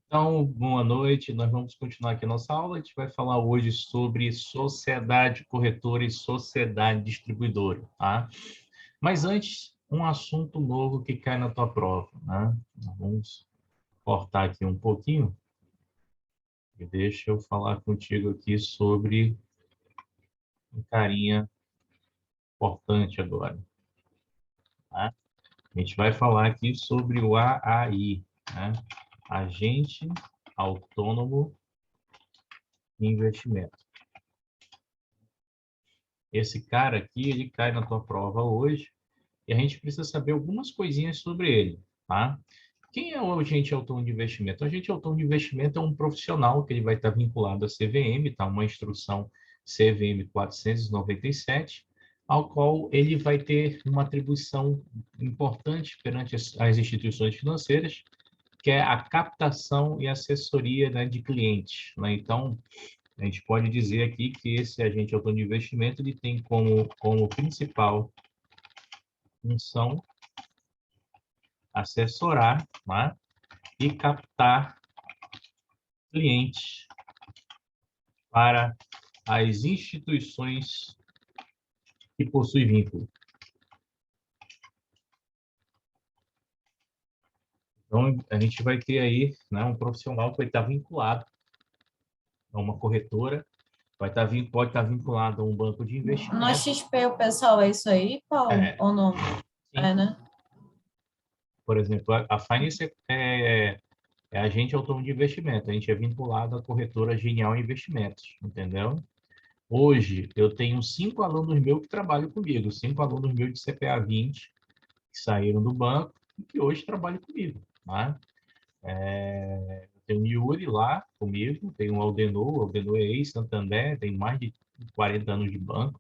Então, boa noite. Nós vamos continuar aqui a nossa aula. A gente vai falar hoje sobre sociedade corretora e sociedade distribuidora, tá? Mas antes, um assunto novo que cai na tua prova, né? Vamos cortar aqui um pouquinho e deixa eu falar contigo aqui sobre um carinha importante agora, tá? A gente vai falar aqui sobre o AAI, né? Agente Autônomo de Investimento. Esse cara aqui, ele cai na tua prova hoje e a gente precisa saber algumas coisinhas sobre ele, tá? Quem é o agente autônomo de investimento? O agente autônomo de investimento é um profissional que ele vai estar vinculado à CVM, tá? Uma instrução CVM 497, ao qual ele vai ter uma atribuição importante perante as instituições financeiras, que é a captação e assessoria, né, de clientes, né? Então, a gente pode dizer aqui que esse agente autônomo de investimento ele tem como principal função assessorar, né, e captar clientes para as instituições que possuem vínculo. Então, a gente vai ter aí, né, um profissional que vai estar vinculado a uma corretora, pode estar vinculado a um banco de Na investimento. XP, o pessoal, é isso aí, Paulo? É, Ou não? sim. É, né? Por exemplo, a Finance é agente autônomo de investimento. A gente é vinculado à corretora Genial Investimentos, entendeu? Hoje, eu tenho 5 alunos meus que trabalham comigo, 5 alunos meus de CPA 20, que saíram do banco e que hoje trabalham comigo, tá? Eu tenho o Yuri lá comigo, tenho o Aldenor é ex-Santander, tem mais de 40 anos de banco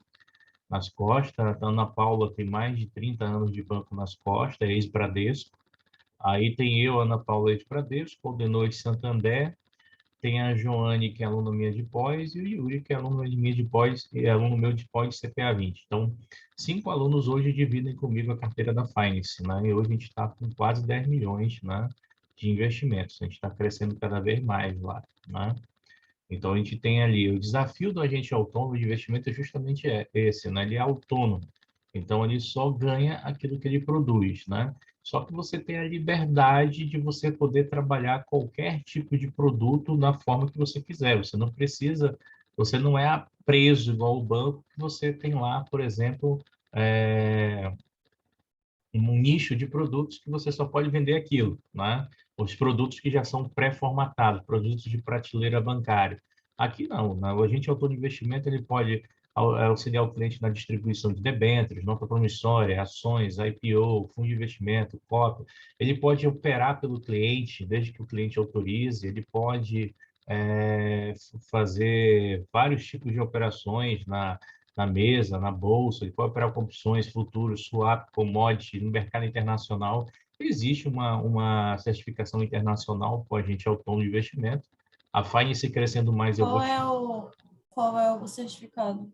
nas costas, a Ana Paula tem mais de 30 anos de banco nas costas, é ex-Bradesco. Aí tem eu, Ana Paula, ex-Bradesco, o Aldenor de Santander, tem a Joane, que é aluna minha de pós, e o Yuri, que é aluno minha de pós, e é aluno meu de pós de CPA 20. Então, 5 alunos hoje dividem comigo a carteira da Finance, né? E hoje a gente está com quase 10 milhões, né, de investimentos. A gente está crescendo cada vez mais lá, né? Então, a gente tem ali, o desafio do agente autônomo de investimento é justamente esse, né? Ele é autônomo. Então, ele só ganha aquilo que ele produz, né? Só que você tem a liberdade de você poder trabalhar qualquer tipo de produto da forma que você quiser. Você não precisa, você não é preso igual o banco que você tem lá, por exemplo, um nicho de produtos que você só pode vender aquilo, né? Os produtos que já são pré-formatados, produtos de prateleira bancária. Aqui não, né? O agente autônomo de investimento ele pode auxiliar o cliente na distribuição de debêntures, nota promissória, ações, IPO, fundo de investimento, cota. Ele pode operar pelo cliente, desde que o cliente autorize, ele pode fazer vários tipos de operações na mesa, na bolsa, ele pode operar com opções, futuros, swap, commodity, no mercado internacional. Existe uma certificação internacional para a gente autônomo de investimento. A Finance crescendo mais, eu vou... Qual é o certificado?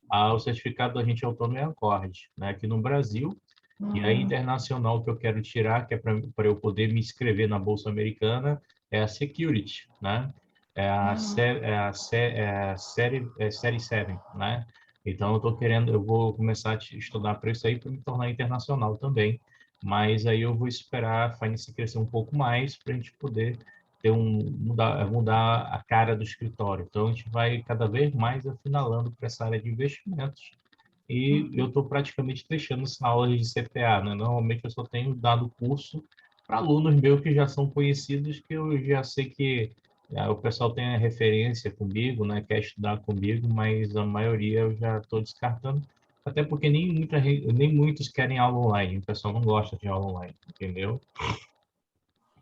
O certificado do agente autônomo é a Ancord, né, aqui no Brasil. E a internacional que eu quero tirar, que é para eu poder me inscrever na Bolsa Americana, é a Security, né? Série 7, né? Então, eu vou começar a estudar para isso aí, para me tornar internacional também. Mas aí eu vou esperar a Finance crescer um pouco mais para a gente poder mudar a cara do escritório. Então, a gente vai cada vez mais afinalando para essa área de investimentos e eu estou praticamente deixando essa aula de CPA, né? Normalmente eu só tenho dado curso para alunos meus que já são conhecidos, que eu já sei que o pessoal tem a referência comigo, né? Quer estudar comigo, mas a maioria eu já estou descartando, até porque nem muitos querem aula online, o pessoal não gosta de aula online, entendeu?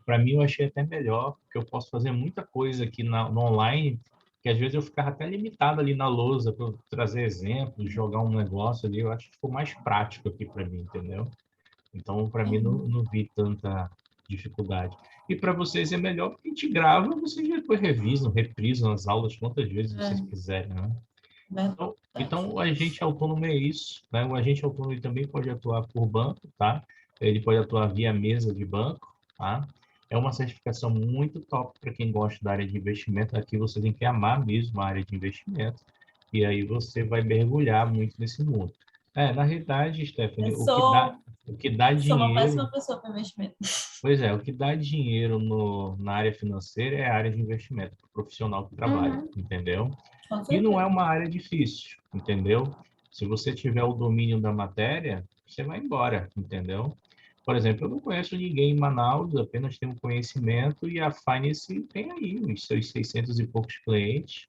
Para mim, eu achei até melhor, porque eu posso fazer muita coisa aqui no online, que às vezes eu ficava até limitado ali na lousa para trazer exemplos, jogar um negócio ali. Eu acho que ficou mais prático aqui para mim, entendeu? Então, para mim, não vi tanta dificuldade. E para vocês é melhor, porque a gente grava, vocês depois revisam, reprisam as aulas quantas vezes vocês quiserem, né? Então, o agente autônomo é isso, né? O agente autônomo ele também pode atuar por banco, tá? Ele pode atuar via mesa de banco, tá? É uma certificação muito top para quem gosta da área de investimento. Aqui você tem que amar mesmo a área de investimento, e aí você vai mergulhar muito nesse mundo. Na realidade, Eu Stephanie, sou, o que dá sou uma dinheiro, péssima pessoa para investimento. pois é, o que dá dinheiro na área financeira é a área de investimento, o profissional que trabalha, Uhum, entendeu? com E não é certeza. uma área difícil, entendeu? Se você tiver o domínio da matéria, você vai embora, entendeu? Por exemplo, eu não conheço ninguém em Manaus, apenas tenho conhecimento e a Finance tem aí os seus 600 e poucos clientes.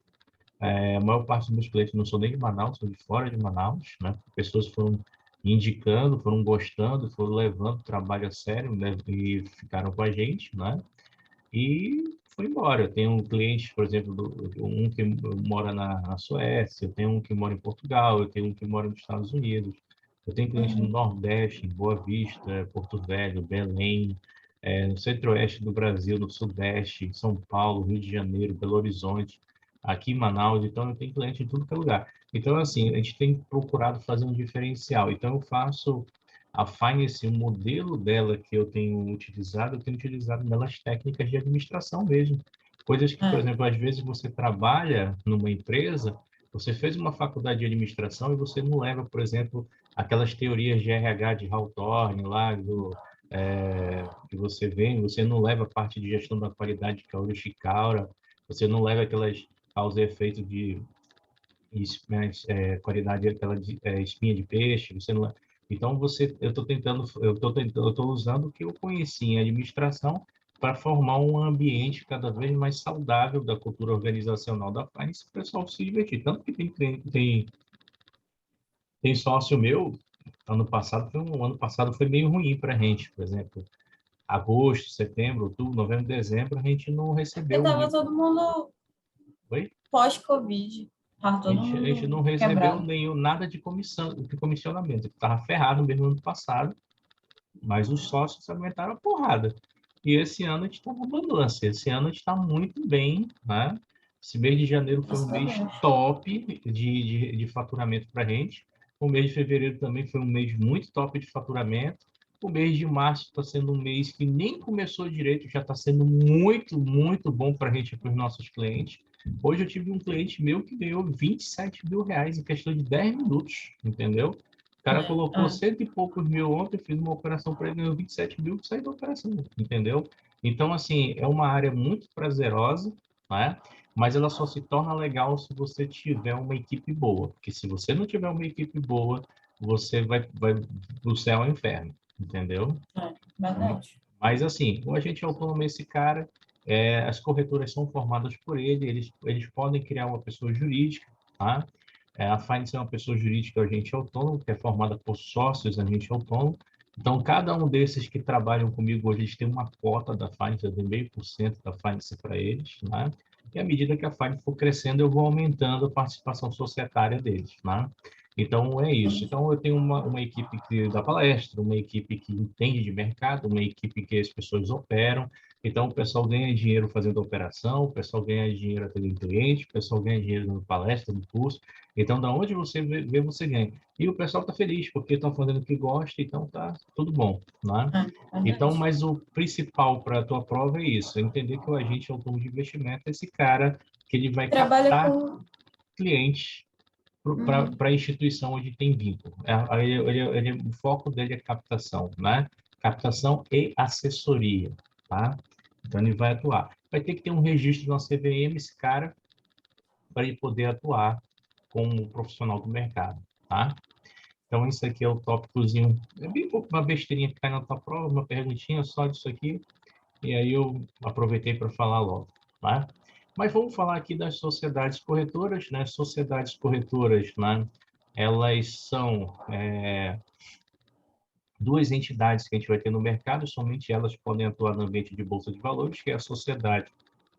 A maior parte dos meus clientes não são nem de Manaus, são de fora de Manaus, né? Pessoas foram indicando, foram gostando, foram levando o trabalho a sério, né? E ficaram com a gente, né? E foi embora. Eu tenho um cliente, por exemplo, um que mora na Suécia, eu tenho um que mora em Portugal, eu tenho um que mora nos Estados Unidos, eu tenho cliente no Uhum. Nordeste, em Boa Vista, Porto Velho, Belém, no Centro-Oeste do Brasil, no Sudeste, em São Paulo, Rio de Janeiro, Belo Horizonte, aqui em Manaus. Então, eu tenho cliente em tudo que é lugar. Então, assim, a gente tem procurado fazer um diferencial. Então, eu faço a Finance, o modelo dela que eu tenho utilizado nelas técnicas de administração mesmo. Coisas que, por É, exemplo, às vezes você trabalha numa empresa, você fez uma faculdade de administração e você não leva, por exemplo, aquelas teorias de RH de Hawthorne lá, que você vê, você não leva a parte de gestão da qualidade de Kaori Ishikawa, você não leva aquelas causa e efeito de qualidade aquela espinha de peixe, você não. Então eu estou usando o que eu conheci em administração para formar um ambiente cada vez mais saudável da cultura organizacional da Finance, para o pessoal se divertir. Tanto que tem sócio meu, ano passado foi meio ruim para a gente, por exemplo, agosto, setembro, outubro, novembro, dezembro, a gente não porque recebeu tava muito. todo mundo Oi? pós-Covid. Tava todo A gente mundo não recebeu quebrado. nenhum, nada de comissão, de comissionamento. Estava ferrado mesmo ano passado, mas os sócios aguentaram a porrada. E esse ano a gente está na balança. Esse ano a gente está muito bem, né? Esse mês de janeiro foi um Graças a mês Deus. top de faturamento para a gente. O mês de fevereiro também foi um mês muito top de faturamento. O mês de março está sendo um mês que nem começou direito, já está sendo muito, muito bom para a gente e para os nossos clientes. Hoje eu tive um cliente meu que ganhou R$ 27 mil em questão de 10 minutos, entendeu? O cara É, colocou é. cento e poucos mil ontem, fiz uma operação para ele, ganhou 27 mil, saiu da operação, entendeu? Então, assim, é uma área muito prazerosa, né? Mas ela só se torna legal se você tiver uma equipe boa. Porque se você não tiver uma equipe boa, você vai do céu ao inferno, entendeu? Verdade. Mas, assim, o agente autônomo é esse cara, as corretoras são formadas por ele, eles podem criar uma pessoa jurídica, tá? A Finance é uma pessoa jurídica, agente autônomo, que é formada por sócios, agente autônomo. Então, cada um desses que trabalham comigo hoje, eles têm uma cota da Finance, eu dei 0,5% da Finance para eles, né? E à medida que a Finance for crescendo, eu vou aumentando a participação societária deles, né? Então, é isso. Entendi. Então, eu tenho uma equipe que dá palestra, uma equipe que entende de mercado, uma equipe que as pessoas operam. Então, o pessoal ganha dinheiro fazendo operação, o pessoal ganha dinheiro atendendo cliente, o pessoal ganha dinheiro dando palestra, no curso. Então, da onde você vê, você ganha. E o pessoal está feliz, porque estão fazendo o que gosta, então tá tudo bom, né? É, Então, verdade. mas o principal para a tua prova é isso, é entender que o agente autônomo de investimento é esse cara que ele vai Trabalha captar com. clientes Uhum. para a instituição onde tem vínculo. O foco dele é captação, né? Captação e assessoria, tá? Então, ele vai atuar. Vai ter que ter um registro na CVM, esse cara, para ele poder atuar como profissional do mercado, tá? Então, isso aqui é o tópicozinho. É bem pouco uma besteirinha que cai na tua prova, uma perguntinha só disso aqui, e aí eu aproveitei para falar logo, tá? Mas vamos falar aqui das sociedades corretoras, né? Sociedades corretoras, né? Elas são duas entidades que a gente vai ter no mercado, somente elas podem atuar no ambiente de bolsa de valores, que é a sociedade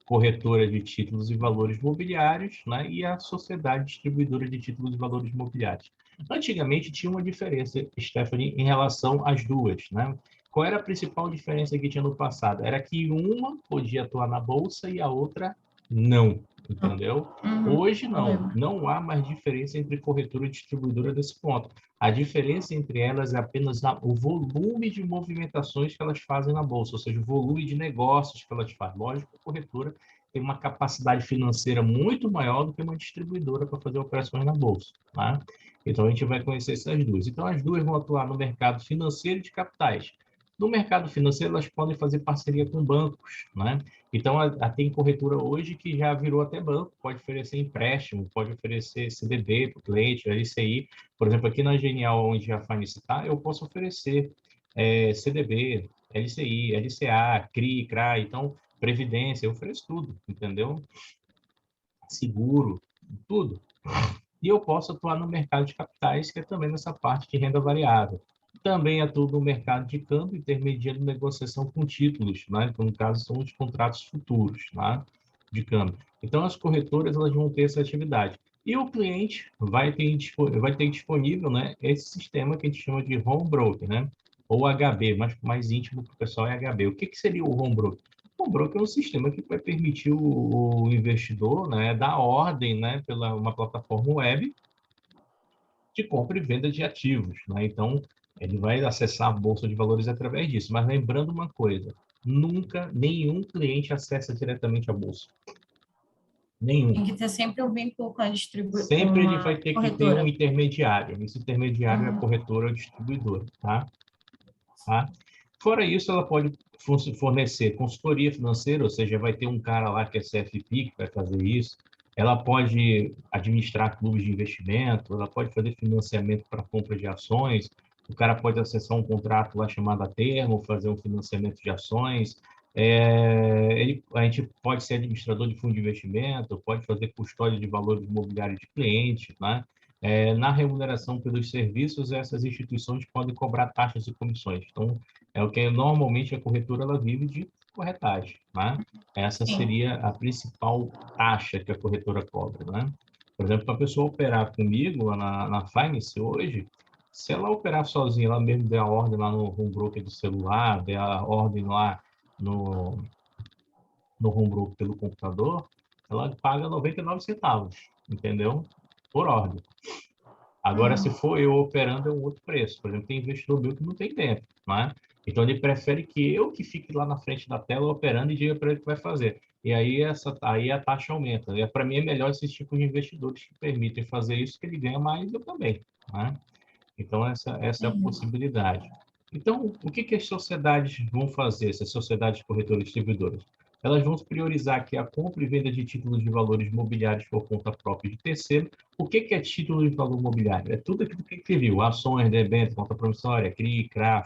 corretora de títulos e valores mobiliários, né? E a sociedade distribuidora de títulos e valores mobiliários. Antigamente tinha uma diferença, Stephanie, em relação às duas, né? Qual era a principal diferença que tinha no passado? Era que uma podia atuar na bolsa e a outra não. entendeu? Uhum. Hoje Eu não, lembro. não há mais diferença entre corretora e distribuidora desse ponto. A diferença entre elas é apenas o volume de movimentações que elas fazem na bolsa, ou seja, o volume de negócios que elas fazem. Lógico que a corretora tem uma capacidade financeira muito maior do que uma distribuidora para fazer operações na bolsa, tá? Então a gente vai conhecer essas duas. Então as duas vão atuar no mercado financeiro e de capitais. No mercado financeiro, elas podem fazer parceria com bancos, né? Então, tem corretora hoje que já virou até banco, pode oferecer empréstimo, pode oferecer CDB para o cliente, LCI. Por exemplo, aqui na Genial, onde a Finance está, eu posso oferecer CDB, LCI, LCA, CRI, CRA, então, Previdência, eu ofereço tudo, entendeu? Seguro, tudo. E eu posso atuar no mercado de capitais, que é também nessa parte de renda variável. Também atuo no mercado de câmbio, intermediando negociação com títulos, né? Que no caso são os contratos futuros, né? De câmbio. Então, as corretoras elas vão ter essa atividade. E o cliente vai ter disponível, né, esse sistema que a gente chama de home broker, né? Ou HB, mas mais íntimo para o pessoal é HB. O que seria o home broker? O broker é um sistema que vai permitir o investidor, né, dar ordem, né, pela uma plataforma web de compra e venda de ativos, né? Então, ele vai acessar a bolsa de valores através disso. Mas lembrando uma coisa, nunca nenhum cliente acessa diretamente a bolsa. Nenhum. Tem que ter sempre um vínculo com com Sempre ele vai uma ter que ter um corretora. intermediário. Esse intermediário é a Uhum. corretora ou distribuidora, tá? Tá? Fora isso, ela pode fornecer consultoria financeira, ou seja, vai ter um cara lá que é CFP que vai fazer isso. Ela pode administrar clubes de investimento, ela pode fazer financiamento para compra de ações, o cara pode acessar um contrato lá chamado a termo, fazer um financiamento de ações. A gente pode ser administrador de fundo de investimento, pode fazer custódia de valores imobiliários de clientes, né? Na remuneração pelos serviços, essas instituições podem cobrar taxas e comissões. Então, é o que normalmente a corretora ela vive de corretagem, né? Essa Sim. seria a principal taxa que a corretora cobra, né? Por exemplo, para a pessoa operar comigo lá na Finance hoje, se ela operar sozinha, ela mesmo der a ordem lá no home broker do celular, der a ordem lá no, no home broker pelo computador, ela paga 99 centavos, entendeu? Por ordem. Agora, se Uhum. for eu operando, é um outro preço. Por exemplo, tem investidor meu que não tem tempo, né? Então, ele prefere que eu que fique lá na frente da tela operando e diga para ele o que vai fazer. E aí a taxa aumenta. E para mim é melhor esses tipos de investidores que permitem fazer isso, que ele ganha mais, eu também, né? Então, essa é a Entendi. possibilidade. Então, o que as sociedades vão fazer, essas sociedades corretoras distribuidoras? Elas vão priorizar aqui a compra e venda de títulos de valores imobiliários por conta própria de terceiro. O que é título de valor imobiliário? É tudo aquilo que você viu: ações, debêntures, conta promissória, CRI, CRA,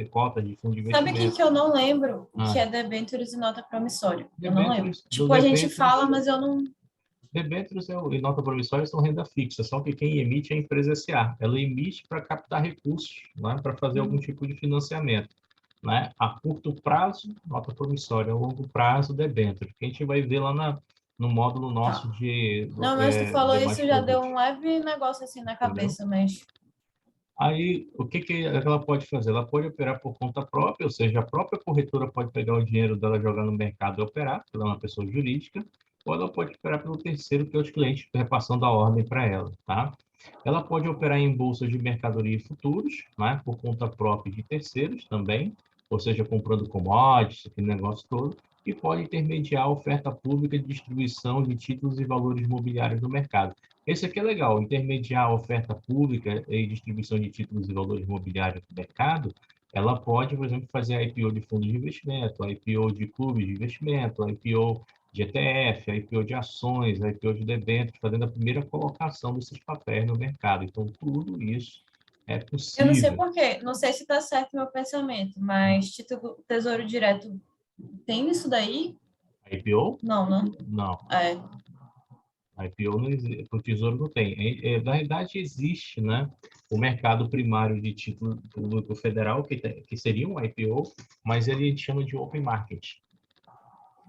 cotas de fundo de Sabe o que investimento. que eu não lembro? O que Ah, é debêntures e nota promissória? Eu não lembro. debêntures, do Tipo, a gente debêntures fala, mas eu não. Debêntures e nota promissória são renda fixa, só que quem emite é a empresa SA. Ela emite para captar recursos, né, para fazer algum Uhum. tipo de financiamento. Né? A curto prazo, nota promissória; a longo prazo, debênture, que a gente vai ver lá no módulo nosso Tá. de Não, mas tu falou demais isso, já deu produtos. um leve negócio assim na Entendeu? cabeça, mas. Aí, o que ela pode fazer? Ela pode operar por conta própria, ou seja, a própria corretora pode pegar o dinheiro dela, jogar no mercado e operar, ela é uma pessoa jurídica, ou ela pode operar pelo terceiro, que é os clientes, repassando a ordem para ela, tá? Ela pode operar em bolsas de mercadoria e futuros, né, por conta própria de terceiros também, ou seja, comprando commodities, aquele negócio todo, e pode intermediar a oferta pública de distribuição de títulos e valores imobiliários no mercado. Esse aqui é legal: intermediar a oferta pública e distribuição de títulos e valores imobiliários no mercado. Ela pode, por exemplo, fazer a IPO de fundos de investimento, a IPO de clubes de investimento, a IPO de ETF, a IPO de ações, a IPO de debêntures, fazendo a primeira colocação desses papéis no mercado. Então, tudo isso é Eu não sei possível. por quê, não sei se está certo o meu pensamento, mas título Tesouro Direto tem isso daí? A IPO? Não, né? Não. É. A IPO não existe, para o Tesouro não tem. Na realidade, existe, né, o mercado primário de título público federal, que seria um IPO, mas ele chama de Open Market,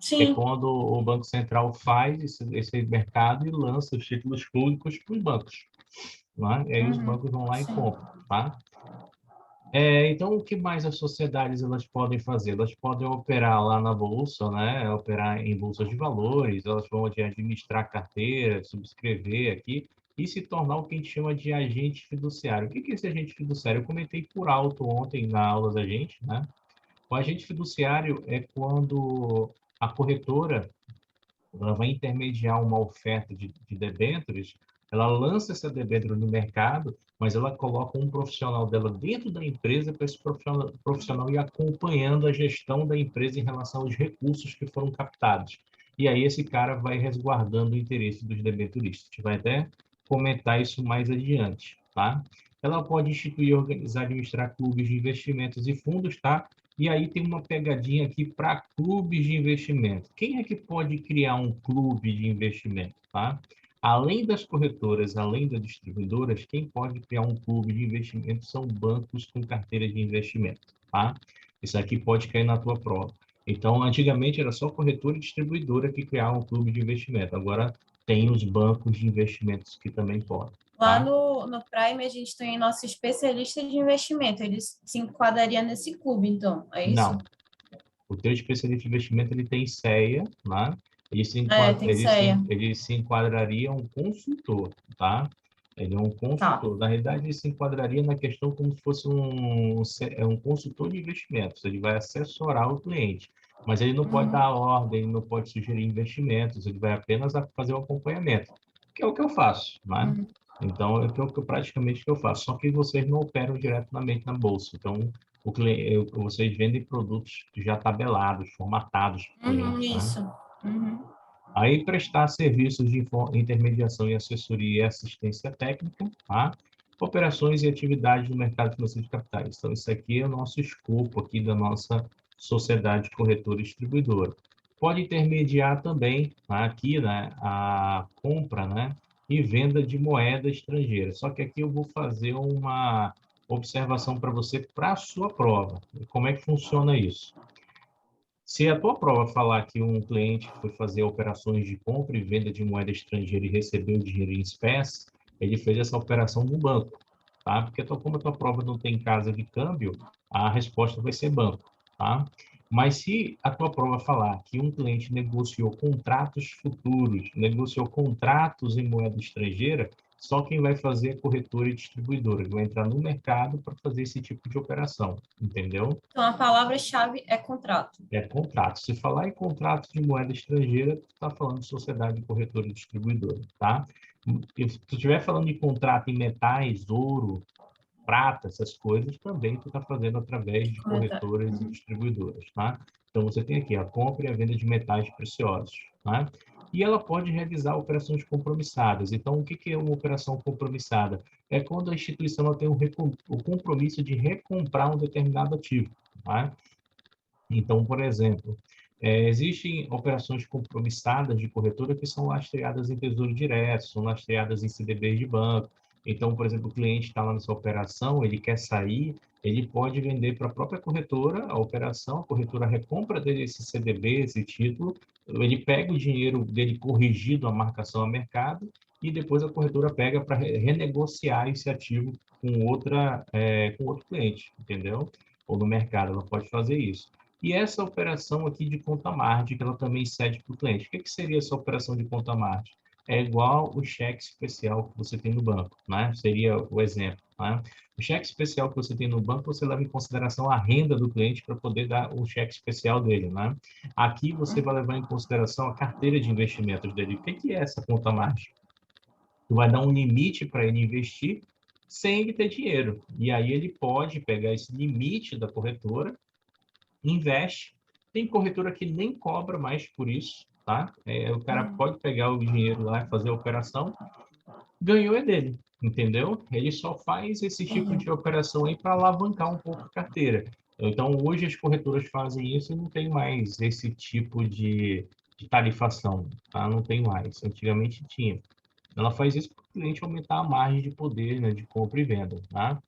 que é Sim. quando o Banco Central faz esse mercado e lança os títulos públicos para os bancos. Né? E aí os Uhum. bancos vão lá e Sim. compram. Tá? Então, o que mais as sociedades elas podem fazer? Elas podem operar lá na bolsa, né? Operar em bolsas de valores, elas vão administrar carteira, subscrever aqui e se tornar o que a gente chama de agente fiduciário. O que é esse agente fiduciário? Eu comentei por alto ontem na aula da gente, né? O agente fiduciário é quando a corretora ela vai intermediar uma oferta de debêntures, ela lança essa debênture no mercado, mas ela coloca um profissional dela dentro da empresa para esse profissional ir acompanhando a gestão da empresa em relação aos recursos que foram captados. E aí esse cara vai resguardando o interesse dos debenturistas. A gente vai até comentar isso mais adiante, tá? Ela pode instituir, organizar, administrar clubes de investimentos e fundos, tá? E aí tem uma pegadinha aqui para clubes de investimento. Quem é que pode criar um clube de investimento, tá? Além das corretoras, além das distribuidoras, quem pode criar um clube de investimento são bancos com carteira de investimento, tá? Isso aqui pode cair na tua prova. Então, antigamente era só corretora e distribuidora que criavam um clube de investimento. Agora tem os bancos de investimentos que também podem, Lá tá? no Prime, a gente tem nosso especialista de investimento. Ele se enquadraria nesse clube, então, é isso? Não. O teu especialista de investimento ele tem CEA, né? É, tem ceia. Ele se enquadraria um consultor, tá? Ele é um Tá. consultor. Na realidade, ele se enquadraria na questão como se fosse um consultor de investimentos. Ele vai assessorar o cliente, mas ele não pode Uhum. dar ordem, ele não pode sugerir investimentos, ele vai apenas fazer o acompanhamento, que é o que eu faço, né? Uhum. Então, é o que praticamente que eu faço. Só que vocês não operam diretamente na bolsa. Então, vocês vendem produtos já tabelados, formatados para o Uhum, cliente, né? isso. Uhum. Aí prestar serviços de intermediação e assessoria e assistência técnica, tá? Operações e atividades no mercado financeiro de capitais. Então, isso aqui é o nosso escopo aqui da nossa sociedade corretora e distribuidora. Pode intermediar também, tá? Aqui, né, a compra, né, e venda de moeda estrangeira. Só que aqui eu vou fazer uma observação para você para a sua prova. Como é que funciona isso? Se a tua prova falar que um cliente foi fazer operações de compra e venda de moeda estrangeira e recebeu dinheiro em espécie, ele fez essa operação no banco, tá? Porque como a tua prova não tem casa de câmbio, a resposta vai ser banco, tá? Mas se a tua prova falar que um cliente negociou contratos futuros, negociou contratos em moeda estrangeira, só quem vai fazer é corretora e distribuidora, que vai entrar no mercado para fazer esse tipo de operação, entendeu? Então, a palavra-chave é contrato. É contrato. Se falar em contrato de moeda estrangeira, tu está falando de sociedade corretora e distribuidora, tá? E se tu estiver falando de contrato em metais, ouro, prata, essas coisas, também tu está fazendo através de Correto. corretoras e Uhum. distribuidoras, tá? Então, você tem aqui a compra e a venda de metais preciosos, tá? E ela pode realizar operações compromissadas. Então, o que é uma operação compromissada? É quando a instituição ela tem o compromisso de recomprar um determinado ativo, tá? Então, por exemplo, existem operações compromissadas de corretora que são lastreadas em Tesouro Direto, são lastreadas em CDBs de banco. Então, por exemplo, o cliente está lá nessa operação, ele quer sair, ele pode vender para a própria corretora a operação, a corretora recompra dele esse CDB, esse título, ele pega o dinheiro dele corrigido a marcação a mercado e depois a corretora pega para renegociar esse ativo com outro cliente, entendeu? Ou no mercado, ela pode fazer isso. E essa operação aqui de conta-margem, que ela também cede para o cliente. O que seria essa operação de conta-margem? É igual o cheque especial que você tem no banco, né? Seria o exemplo, né? O cheque especial que você tem no banco, você leva em consideração a renda do cliente para poder dar o cheque especial dele, né? Aqui você vai levar em consideração a carteira de investimentos dele. O que é essa conta-margem? Tu vai dar um limite para ele investir sem ele ter dinheiro. E aí ele pode pegar esse limite da corretora, investe. Tem corretora que nem cobra mais por isso, tá? O cara Uhum. pode pegar o dinheiro lá e fazer a operação, ganhou é dele, entendeu? Ele só faz esse tipo Entendi. de operação aí para alavancar um pouco a carteira. Então, hoje as corretoras fazem isso e não tem mais esse tipo de tarifação, tá? Não tem mais. Antigamente tinha. Ela faz isso para o cliente aumentar a margem de poder, né, de compra e venda, tá?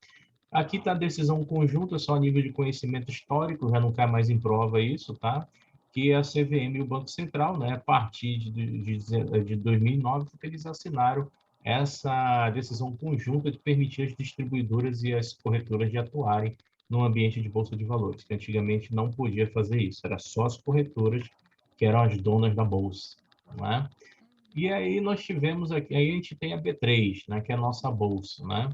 Aqui está a decisão conjunta, só a nível de conhecimento histórico, já não cai mais em prova isso, tá? Que é a CVM e o Banco Central, né, a partir de 2009, que eles assinaram essa decisão conjunta de permitir as distribuidoras e as corretoras de atuarem no ambiente de bolsa de valores, que antigamente não podia fazer isso, era só as corretoras que eram as donas da bolsa, não é? E aí nós tivemos aqui, aí a gente tem a B3, né, que é a nossa bolsa, né?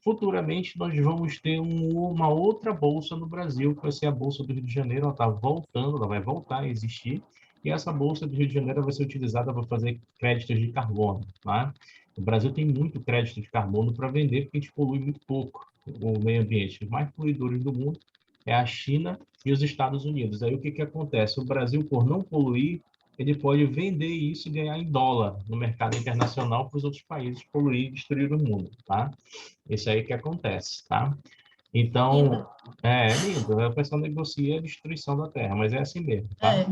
Futuramente nós vamos ter uma outra bolsa no Brasil, que vai ser a Bolsa do Rio de Janeiro, ela está voltando, ela vai voltar a existir, e essa Bolsa do Rio de Janeiro vai ser utilizada para fazer créditos de carbono, tá? O Brasil tem muito crédito de carbono para vender, porque a gente polui muito pouco o meio ambiente. Os mais poluidores do mundo é a China e os Estados Unidos. Aí o que acontece? O Brasil, por não poluir, ele pode vender isso e ganhar em dólar no mercado internacional para os outros países poluir e destruir o mundo, tá? Isso aí que acontece, tá? Então, Lindo. é lindo, o pessoal negocia a destruição da Terra, mas é assim mesmo, tá? É,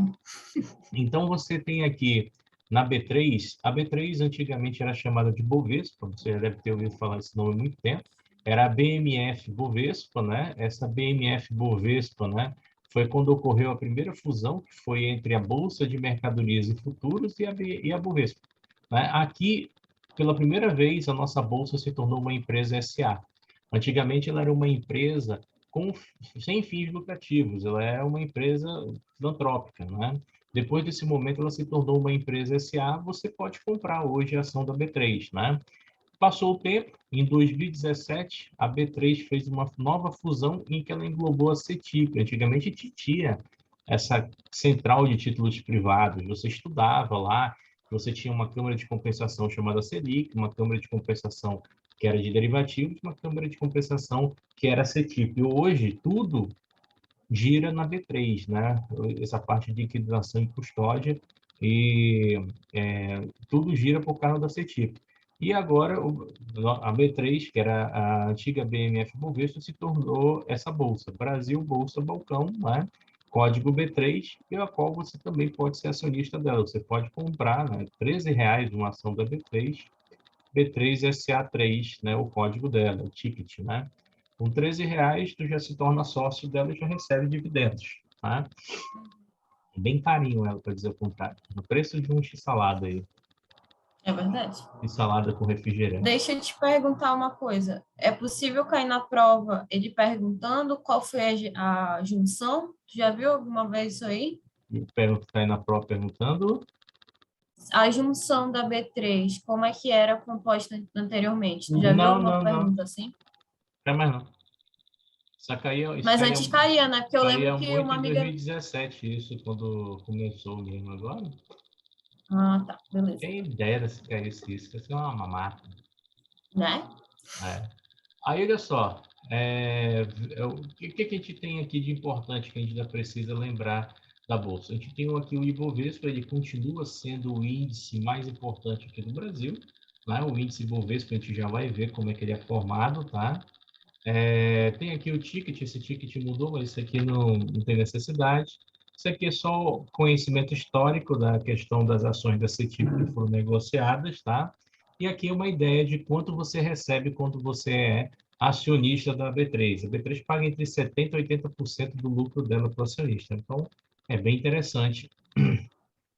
Então, você tem aqui na B3, a B3 antigamente era chamada de Bovespa, você já deve ter ouvido falar esse nome há muito tempo, era a BMF Bovespa, né? Essa BMF Bovespa, né? Foi quando ocorreu a primeira fusão, que foi entre a Bolsa de Mercadorias e Futuros e a Bovespa, né? Aqui, pela primeira vez, a nossa bolsa se tornou uma empresa SA. Antigamente, ela era uma empresa sem fins lucrativos, ela era uma empresa filantrópica, né? Depois desse momento, ela se tornou uma empresa SA, você pode comprar hoje a ação da B3, né? Passou o tempo, em 2017, a B3 fez uma nova fusão em que ela englobou a CETIP. Antigamente tinha essa central de títulos privados, você estudava lá, você tinha uma câmara de compensação chamada Selic, uma câmara de compensação que era de derivativos, uma câmara de compensação que era a CETIP. E hoje, tudo gira na B3, né? Essa parte de liquidação e custódia e tudo gira por causa da CETIP. E agora a B3, que era a antiga BMF Bovespa, se tornou essa bolsa, Brasil Bolsa Balcão, né? Código B3, e a qual você também pode ser acionista dela. Você pode comprar, né, R$ 13 uma ação da B3, B3SA3, né, o código dela, o ticket, né? Com R$ 13, tu já se torna sócio dela e já recebe dividendos, tá? É bem carinho ela, para dizer o contrário. No preço de um x-salada aí, é verdade. x-salada com refrigerante. Deixa eu te perguntar uma coisa. É possível cair na prova ele perguntando qual foi a junção? Tu já viu alguma vez isso aí? E pergunta tá aí na prova perguntando. A junção da B3, como é que era composta anteriormente? Tu já viu Não, alguma não, não. pergunta assim? Não é mais não. Isso Mas antes caía, né? Porque eu lembro caía que muito uma em amiga. 2017, isso, quando começou mesmo agora. Ah, tá, beleza. Quem dera se caísse isso, ia ser uma mamata. Né? É. Aí, olha só, o que a gente tem aqui de importante que a gente ainda precisa lembrar da Bolsa? A gente tem aqui o Ibovespa, ele continua sendo o índice mais importante aqui do Brasil, né? O índice Ibovespa, a gente já vai ver como é que ele é formado, tá? Tem aqui o ticket, esse ticket mudou, mas isso aqui não tem necessidade. Isso aqui é só conhecimento histórico da questão das ações da CETIP que foram negociadas, tá? E aqui é uma ideia de quanto você recebe quando você é acionista da B3. A B3 paga entre 70% e 80% do lucro dela para o acionista. Então, é bem interessante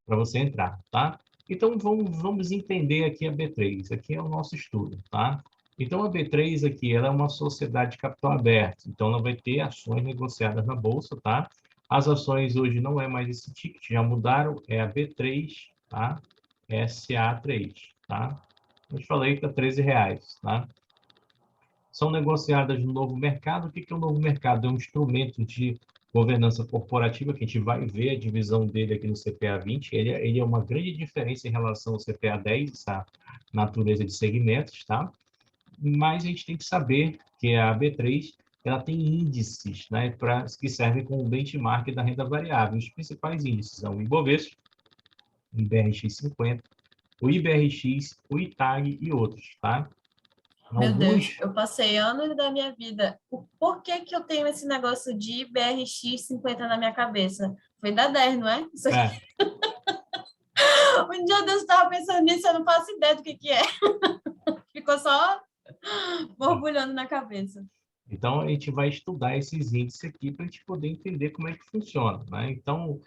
para você entrar, tá? Então, vamos entender aqui a B3. Aqui é o nosso estudo, tá? Então, a B3 aqui, ela é uma sociedade de capital aberto. Então, ela vai ter ações negociadas na bolsa, tá? As ações hoje não é mais esse ticket, já mudaram, é a B3, tá? SA3, tá? Eu te falei que tá R$ 13, tá? São negociadas no novo mercado. O que é o novo mercado? É um instrumento de governança corporativa, que a gente vai ver a divisão dele aqui no CPA 20. Ele é uma grande diferença em relação ao CPA 10, essa natureza de segmentos, tá? Mas a gente tem que saber que a B3 ela tem índices, né, que servem como benchmark da renda variável. Os principais índices são o Ibovespa, o IBRX 50, o IBRX, o ITAG e outros, tá? Meu Deus, Alguns eu passei anos da minha vida. O porquê que eu tenho esse negócio de BRX 50 na minha cabeça? Foi da 10, não é? Isso aqui. é, Um dia eu estava pensando nisso, eu não faço ideia do que é. Ficou só borbulhando na cabeça. Então, a gente vai estudar esses índices aqui para a gente poder entender como é que funciona, né? Então,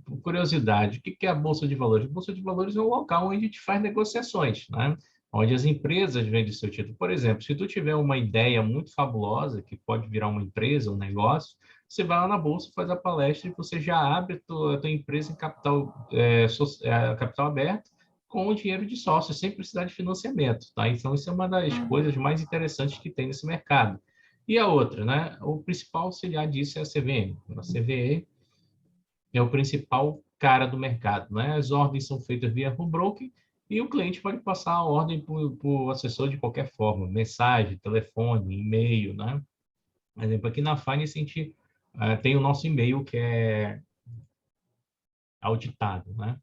por curiosidade, o que é a Bolsa de Valores? A Bolsa de Valores é um local onde a gente faz negociações, né? onde as empresas vendem seu título. Por exemplo, se tu tiver uma ideia muito fabulosa, que pode virar uma empresa, um negócio, você vai lá na bolsa, faz a palestra e você já abre a tua empresa em capital, capital aberto, com o dinheiro de sócio, sem precisar de financiamento, tá? Então, isso é uma das coisas mais interessantes que tem nesse mercado. E a outra, né? O principal auxiliar disso é a CVM. A CVM é o principal cara do mercado, né? As ordens são feitas via home broker e o cliente pode passar a ordem para o assessor de qualquer forma, mensagem, telefone, e-mail, né? Por exemplo, aqui na Finance a gente tem o nosso e-mail que é auditado, né?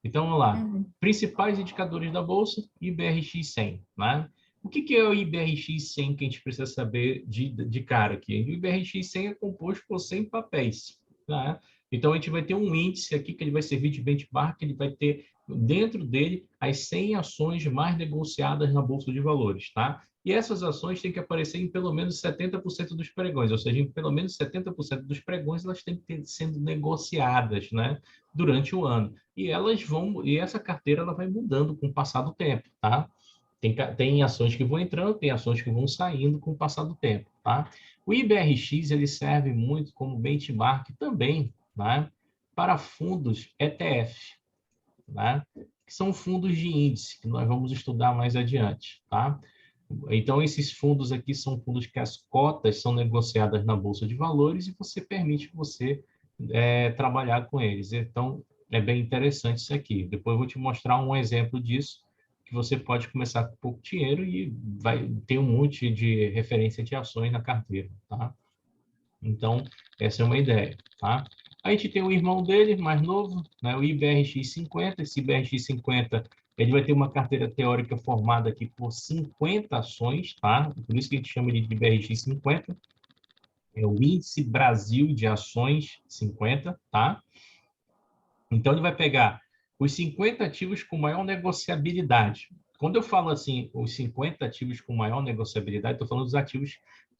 Então, vamos lá. Principais indicadores da Bolsa, IBRX 100, né? O que é o IBRX 100 que a gente precisa saber de cara aqui? O IBRX 100 é composto por 100 papéis, né? Então, a gente vai ter um índice aqui que ele vai servir de benchmark, ele vai ter dentro dele as 100 ações mais negociadas na Bolsa de Valores, tá? E essas ações têm que aparecer em pelo menos 70% dos pregões, ou seja, em pelo menos 70% dos pregões elas têm que ter sendo negociadas, né, durante o ano. E essa carteira ela vai mudando com o passar do tempo, tá? Tem ações que vão entrando, tem ações que vão saindo com o passar do tempo, tá? O IBRX ele serve muito como benchmark também, né, para fundos ETF, né, que são fundos de índice que nós vamos estudar mais adiante, tá? Então esses fundos aqui são fundos que as cotas são negociadas na bolsa de valores e você permite você trabalhar com eles. Então é bem interessante isso aqui. Depois eu vou te mostrar um exemplo disso que você pode começar com pouco dinheiro e vai ter um monte de referência de ações na carteira, tá? Então, essa é uma ideia, tá? A gente tem o irmão dele, mais novo, né, o IBRX 50. Esse IBRX 50, ele vai ter uma carteira teórica formada aqui por 50 ações, tá? Por isso que a gente chama ele de IBRX 50. É o Índice Brasil de Ações 50, tá? Então, ele vai pegar os 50 ativos com maior negociabilidade. Quando eu falo assim, os 50 ativos com maior negociabilidade, estou falando dos ativos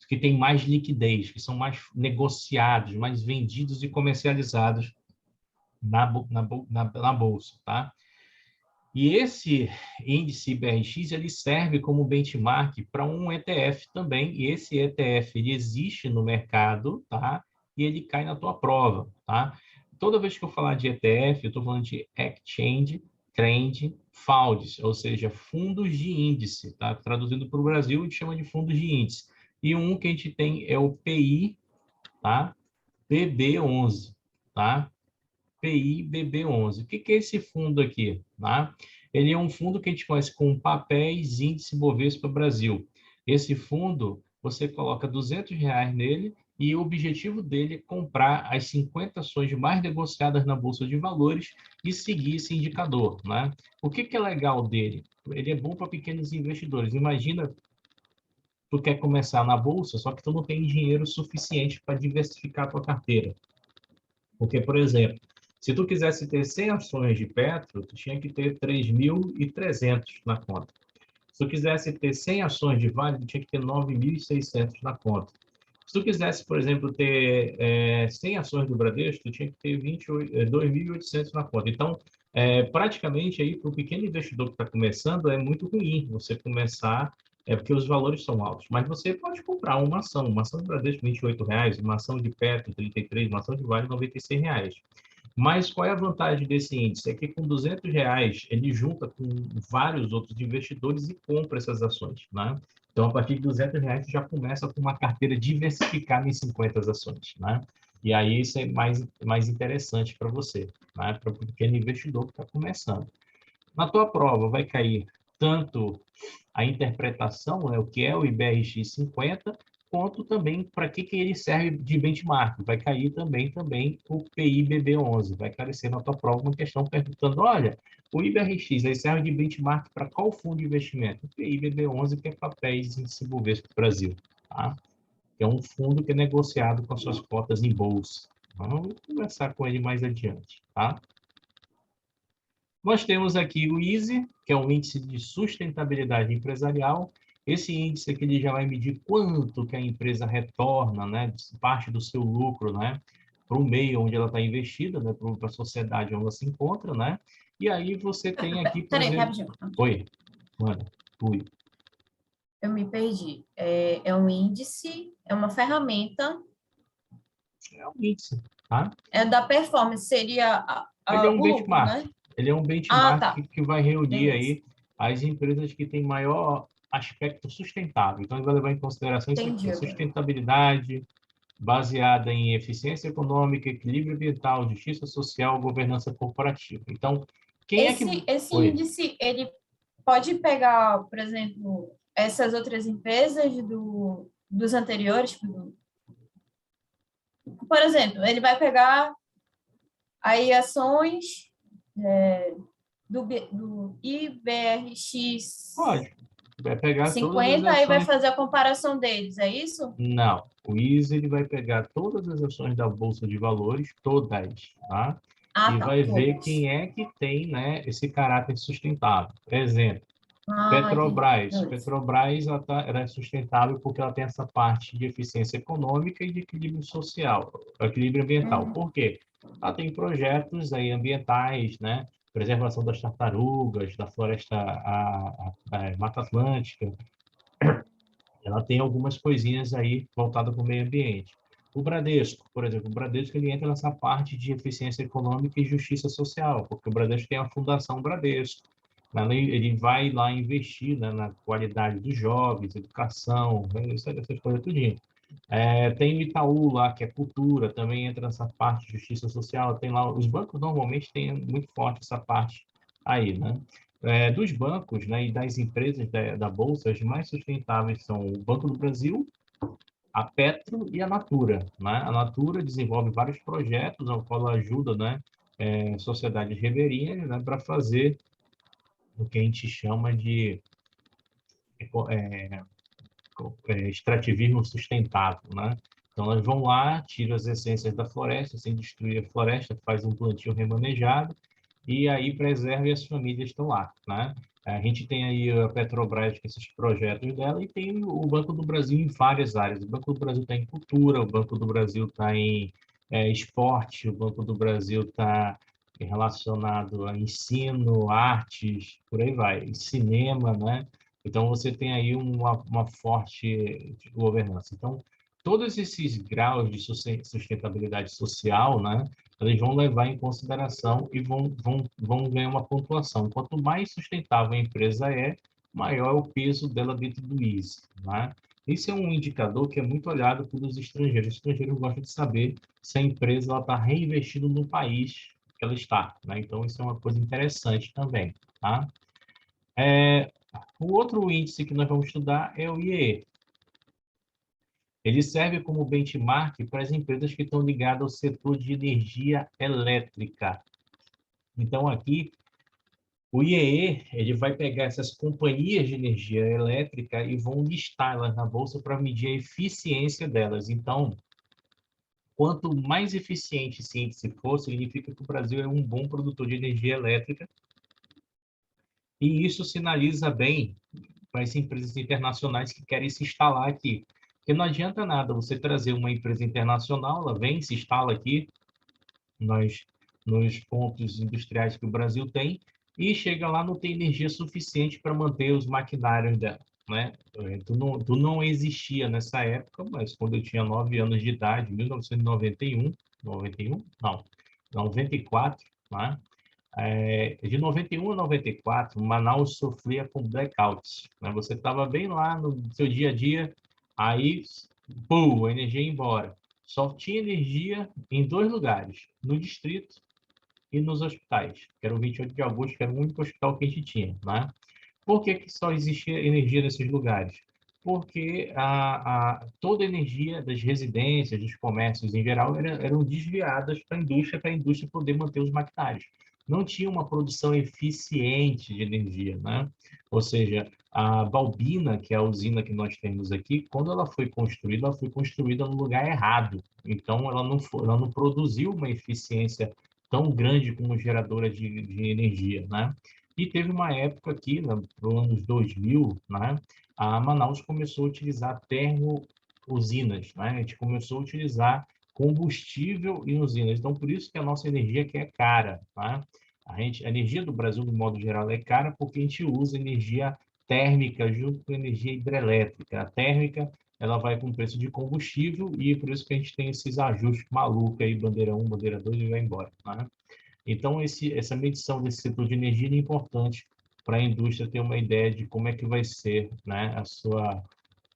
que têm mais liquidez, que são mais negociados, mais vendidos e comercializados na bolsa, tá? E esse índice IBRX, ele serve como benchmark para um ETF também, e esse ETF ele existe no mercado, tá? E ele cai na tua prova, tá? Toda vez que eu falar de ETF, eu estou falando de Exchange Trend Funds, ou seja, fundos de índice, tá? Traduzindo para o Brasil, a gente chama de fundos de índice. E um que a gente tem é o PI, tá? BB11, tá? PIBB11. O que é esse fundo aqui? Tá? Ele é um fundo que a gente conhece como Papéis Índice Bovespa Brasil. Esse fundo, você coloca R$ 200 nele e o objetivo dele é comprar as 50 ações mais negociadas na Bolsa de Valores e seguir esse indicador. Né? O que é legal dele? Ele é bom para pequenos investidores. Imagina, tu quer começar na Bolsa, só que tu não tem dinheiro suficiente para diversificar a tua carteira. Porque, por exemplo, se tu quisesse ter 100 ações de Petro, tu tinha que ter 3.300 na conta. Se tu quisesse ter 100 ações de Vale, tu tinha que ter 9.600 na conta. Se tu quisesse, por exemplo, ter 100 ações do Bradesco, tu tinha que ter 2.800 na conta. Então, praticamente, aí para o pequeno investidor que está começando, é muito ruim você começar, porque os valores são altos. Mas você pode comprar uma ação do Bradesco, R$ 28, uma ação de Petro, 33, uma ação de Vale, R$ 96. Mas qual é a vantagem desse índice? É que com R$ 200 ele junta com vários outros investidores e compra essas ações, né? Então, a partir de R$ 200 você já começa com uma carteira diversificada em 50 ações, né? E aí isso é mais interessante para você, né? Para o pequeno investidor que está começando. Na tua prova vai cair tanto a interpretação, né, o que é o IBRX 50, quanto também para que ele serve de benchmark. Vai cair também o PIBB11. Vai aparecer na tua prova uma questão perguntando, olha, o IBRX ele serve de benchmark para qual fundo de investimento? O PIBB11, que é papéis índice Bovespa Brasil. Tá? É um fundo que é negociado com as suas cotas em bolsa. Vamos conversar com ele mais adiante. Tá? Nós temos aqui o ISE, que é um índice de sustentabilidade empresarial. Esse índice aqui ele já vai medir quanto que a empresa retorna, né, parte do seu lucro, né, para o meio onde ela está investida, né, para a sociedade onde ela se encontra, né? E aí você tem aqui, por Peraí, exemplo... rapidinho. Oi, mano. constitui? Eu me perdi. É um índice, é uma ferramenta, É um índice, tá? é da performance, seria Ele é um o lucro, benchmark. né? Ele é um Ah, benchmark tá. que vai reunir Beleza. aí as empresas que têm maior aspecto sustentável. Então, ele vai levar em consideração isso Entendi aqui, agora. sustentabilidade baseada em eficiência econômica, equilíbrio ambiental, justiça social, governança corporativa. Então, quem é que... Esse Oi. índice, ele pode pegar, por exemplo, essas outras empresas dos anteriores, tipo, por exemplo, ele vai pegar aí ações do IBRX Pode. Vai pegar todas as 50, aí vai ações. fazer a comparação deles, é isso? Não. O ISE ele vai pegar todas as ações da Bolsa de Valores, todas, tá? Ah, E tá, vai ver todas. quem é que tem, né, esse caráter sustentável. Por exemplo, Ah, entendi. Petrobras. Beleza. Petrobras ela é sustentável porque ela tem essa parte de eficiência econômica e de equilíbrio social, equilíbrio ambiental. Uhum. Por quê? Ela tem projetos aí ambientais, né? Preservação das tartarugas, da floresta, a Mata Atlântica. Ela tem algumas coisinhas aí voltadas para o meio ambiente. O Bradesco, por exemplo, o Bradesco ele entra nessa parte de eficiência econômica e justiça social, porque o Bradesco tem a Fundação Bradesco. Ele vai lá investir, né, na qualidade dos jovens, educação, né, essas coisas tudinho. Tem o Itaú lá, que é cultura, também entra nessa parte de justiça social. Tem lá, os bancos normalmente têm muito forte essa parte aí, né? Dos bancos, né, e das empresas da Bolsa, as mais sustentáveis são o Banco do Brasil, a Petro e a Natura, né? A Natura desenvolve vários projetos, ao qual ela ajuda, né, sociedades ribeirinhas, né, para fazer o que a gente chama de extrativismo sustentável, né? Então, elas vão lá, tiram as essências da floresta, sem destruir a floresta, faz um plantio remanejado e aí preserva e as famílias estão lá, né? A gente tem aí a Petrobras com esses projetos dela e tem o Banco do Brasil em várias áreas. O Banco do Brasil está em cultura, o Banco do Brasil está em esporte, o Banco do Brasil está relacionado a ensino, artes, por aí vai, cinema, né? Então, você tem aí uma forte governança. Então, todos esses graus de sustentabilidade social, né, eles vão levar em consideração e vão ganhar uma pontuação. Quanto mais sustentável a empresa é, maior é o peso dela dentro do ISE, né? Isso é um indicador que é muito olhado pelos estrangeiros. Os estrangeiros gostam de saber se a empresa está reinvestindo no país que ela está, né? Então, isso é uma coisa interessante também, tá? O outro índice que nós vamos estudar é o IEE. Ele serve como benchmark para as empresas que estão ligadas ao setor de energia elétrica. Então, aqui, o IEE ele vai pegar essas companhias de energia elétrica e vão listá-las na bolsa para medir a eficiência delas. Então, quanto mais eficiente esse índice for, significa que o Brasil é um bom produtor de energia elétrica e isso sinaliza bem para as empresas internacionais que querem se instalar aqui. Porque não adianta nada você trazer uma empresa internacional, ela vem, se instala aqui nos pontos industriais que o Brasil tem, e chega lá não tem energia suficiente para manter os maquinários dela. Né? Tu não existia nessa época, mas quando eu tinha 9 anos de idade, 1991, 91? Não, 94, né? De 91 a 94, Manaus sofria com blackouts, né? Você estava bem lá no seu dia a dia, aí, pum, a energia ia embora. Só tinha energia em dois lugares, no distrito e nos hospitais, que era o 28 de agosto, que era o único hospital que a gente tinha, né? Por que que só existia energia nesses lugares? Porque toda a energia das residências, dos comércios em geral, eram desviadas para a indústria poder manter os maquinários. Não tinha uma produção eficiente de energia, né? Ou seja, a Balbina, que é a usina que nós temos aqui, quando ela foi construída no lugar errado. Então, ela não produziu uma eficiência tão grande como geradora de energia, né? E teve uma época aqui, nos anos 2000, né, a Manaus começou a utilizar termo-usinas, né? A gente começou a utilizar combustível em usinas. Então, por isso que a nossa energia aqui é cara, tá? A energia do Brasil, de modo geral, é cara porque a gente usa energia térmica junto com energia hidrelétrica. A térmica, ela vai com o preço de combustível e por isso que a gente tem esses ajustes malucos aí, bandeira 1, bandeira 2 e vai embora, né? Então, essa medição desse setor de energia é importante para a indústria ter uma ideia de como é que vai ser, né,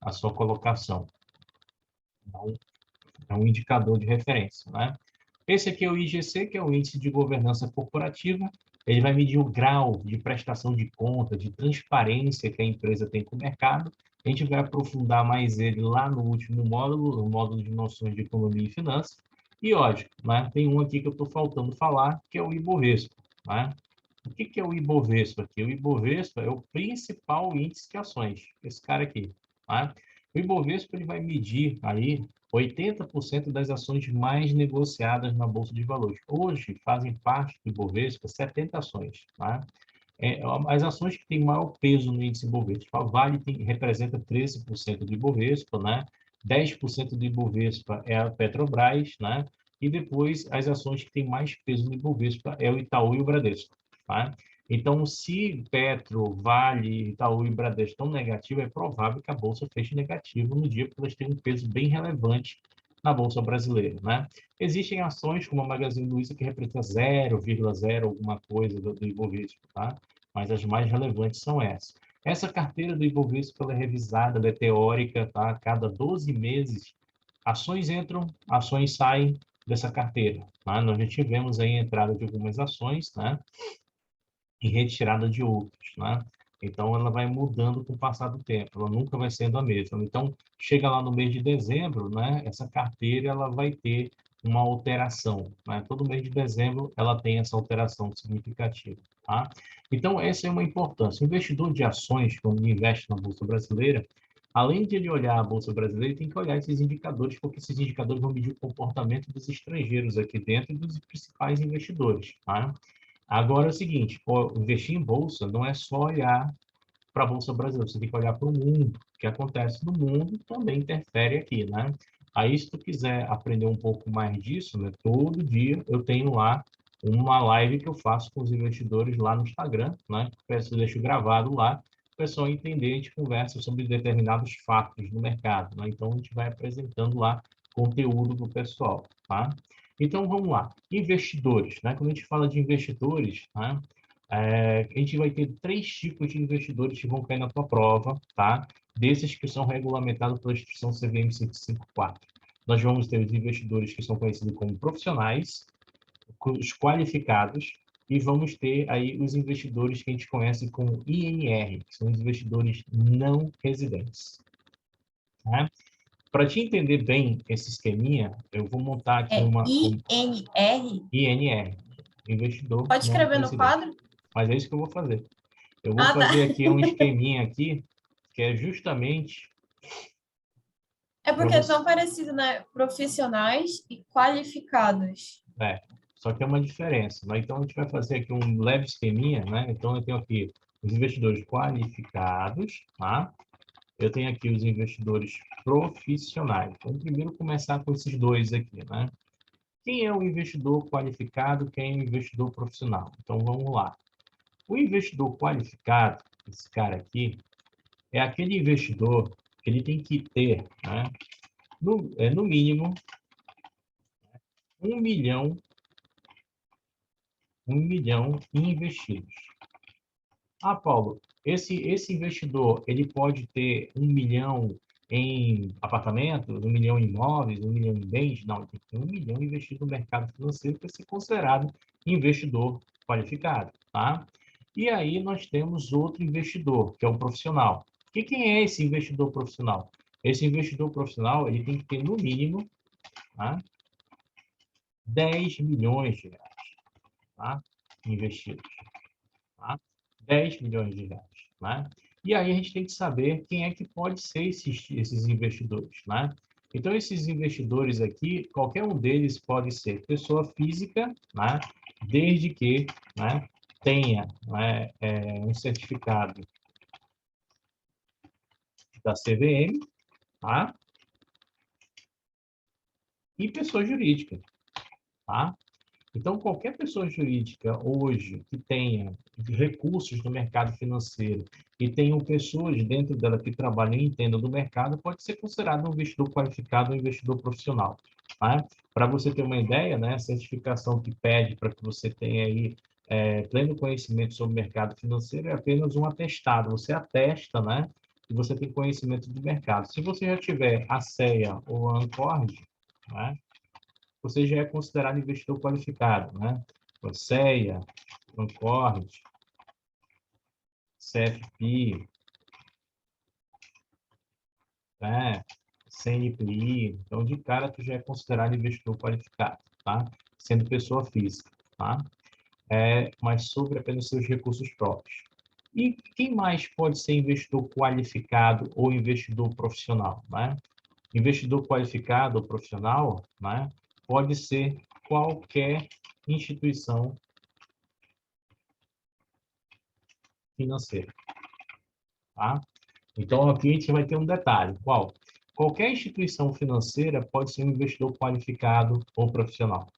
a sua colocação. Então, é um indicador de referência, né? Esse aqui é o IGC, que é o Índice de Governança Corporativa. Ele vai medir o grau de prestação de conta, de transparência que a empresa tem com o mercado. A gente vai aprofundar mais ele lá no último módulo, o módulo de noções de economia e finanças. E, lógico, né, tem um aqui que eu estou faltando falar, que é o Ibovespa. Né? O que é o Ibovespa aqui? O Ibovespa é o principal índice de ações, esse cara aqui. Tá? O Ibovespa ele vai medir aí 80% das ações mais negociadas na Bolsa de Valores. Hoje, fazem parte do Ibovespa 70 ações. Tá? As ações que têm maior peso no índice Ibovespa, a Vale representa 13% do Ibovespa, né? 10% do Ibovespa é a Petrobras, né? E depois as ações que têm mais peso no Ibovespa é o Itaú e o Bradesco. Tá? Então, se Petro, Vale, Itaú e Bradesco estão negativos, é provável que a Bolsa feche negativo no dia, porque elas têm um peso bem relevante na Bolsa brasileira. Né? Existem ações como a Magazine Luiza que representa 0,0 alguma coisa do Ibovespa, tá? Mas as mais relevantes são essas. Essa carteira do Ibovespa ela é revisada, ela é teórica, tá? A cada 12 meses, ações entram, ações saem dessa carteira. Tá? Nós já tivemos aí a entrada de algumas ações, né? E retirada de outros, né? Então, ela vai mudando com o passar do tempo, ela nunca vai sendo a mesma. Então, chega lá no mês de dezembro, né? Essa carteira ela vai ter uma alteração, né? Todo mês de dezembro ela tem essa alteração significativa, tá? Então, essa é uma importância. O investidor de ações, quando investe na Bolsa Brasileira, além de ele olhar a Bolsa Brasileira, ele tem que olhar esses indicadores, porque esses indicadores vão medir o comportamento dos estrangeiros aqui dentro e dos principais investidores, tá? Agora é o seguinte, investir em bolsa não é só olhar para a bolsa brasileira, você tem que olhar para o mundo. O que acontece no mundo também interfere aqui, né? Aí, se tu quiser aprender um pouco mais disso, né, todo dia eu tenho lá uma live que eu faço com os investidores lá no Instagram, né? Eu deixo gravado lá, o pessoal entender, a gente conversa sobre determinados fatos no mercado, né? Então, a gente vai apresentando lá conteúdo para o pessoal, tá? Então, vamos lá. Investidores, né? Quando a gente fala de investidores, né? A gente vai ter 3 tipos de investidores que vão cair na tua prova, tá? Desses que são regulamentados pela instituição CVM 554. Nós vamos ter os investidores que são conhecidos como profissionais, os qualificados, e vamos ter aí os investidores que a gente conhece como INR, que são os investidores não residentes. Tá? Para te entender bem esse esqueminha, eu vou montar aqui uma... INR? INR, investidor Pode não escrever no residente. quadro? Mas é isso que eu vou fazer. Eu vou Ah, tá. fazer aqui um esqueminha aqui, que é justamente É para porque é você... tão parecido, né? Profissionais e qualificados. Só que tem uma diferença, né? Então, a gente vai fazer aqui um leve esqueminha, né? Então, eu tenho aqui os investidores qualificados, tá? Eu tenho aqui os investidores profissionais. Vamos primeiro começar com esses dois aqui, né? Quem é o investidor qualificado, quem é o investidor profissional? Então, vamos lá. O investidor qualificado, esse cara aqui, é aquele investidor que ele tem que ter, né, no mínimo, 1 milhão, 1 milhão investidos. Ah, Paulo, esse investidor, ele pode ter 1 milhão em apartamentos, 1 milhão em imóveis, 1 milhão em bens? Não, ele tem que ter 1 milhão investido no mercado financeiro para ser considerado investidor qualificado, tá? E aí nós temos outro investidor, que é o profissional. E quem é esse investidor profissional? Esse investidor profissional, ele tem que ter, no mínimo, tá, 10 milhões de reais, tá, investidos. Tá? 10 milhões de reais. Né? E aí a gente tem que saber quem é que pode ser esses investidores. Né? Então, esses investidores aqui, qualquer um deles pode ser pessoa física, né? Desde que, né, tenha, né, um certificado da CVM, tá? E pessoa jurídica. Tá? Então, qualquer pessoa jurídica hoje que tenha recursos no mercado financeiro e tenham pessoas dentro dela que trabalham e entendam do mercado, pode ser considerado um investidor qualificado ou investidor profissional. Tá? Para você ter uma ideia, né, a certificação que pede para que você tenha aí pleno conhecimento sobre o mercado financeiro é apenas um atestado. Você atesta, né, que você tem conhecimento do mercado. Se você já tiver a CEA ou a Ancord, né, você já é considerado investidor qualificado, né? O CEA, Ancord, CFP, né? CNPI. Então, de cara, tu já é considerado investidor qualificado, tá? Sendo pessoa física, tá? Mas sobre apenas seus recursos próprios. E quem mais pode ser investidor qualificado ou investidor profissional, né? Investidor qualificado ou profissional, né? Pode ser qualquer instituição financeira, tá? Então, aqui a gente vai ter um detalhe. Qual? Qualquer instituição financeira pode ser um investidor qualificado ou profissional.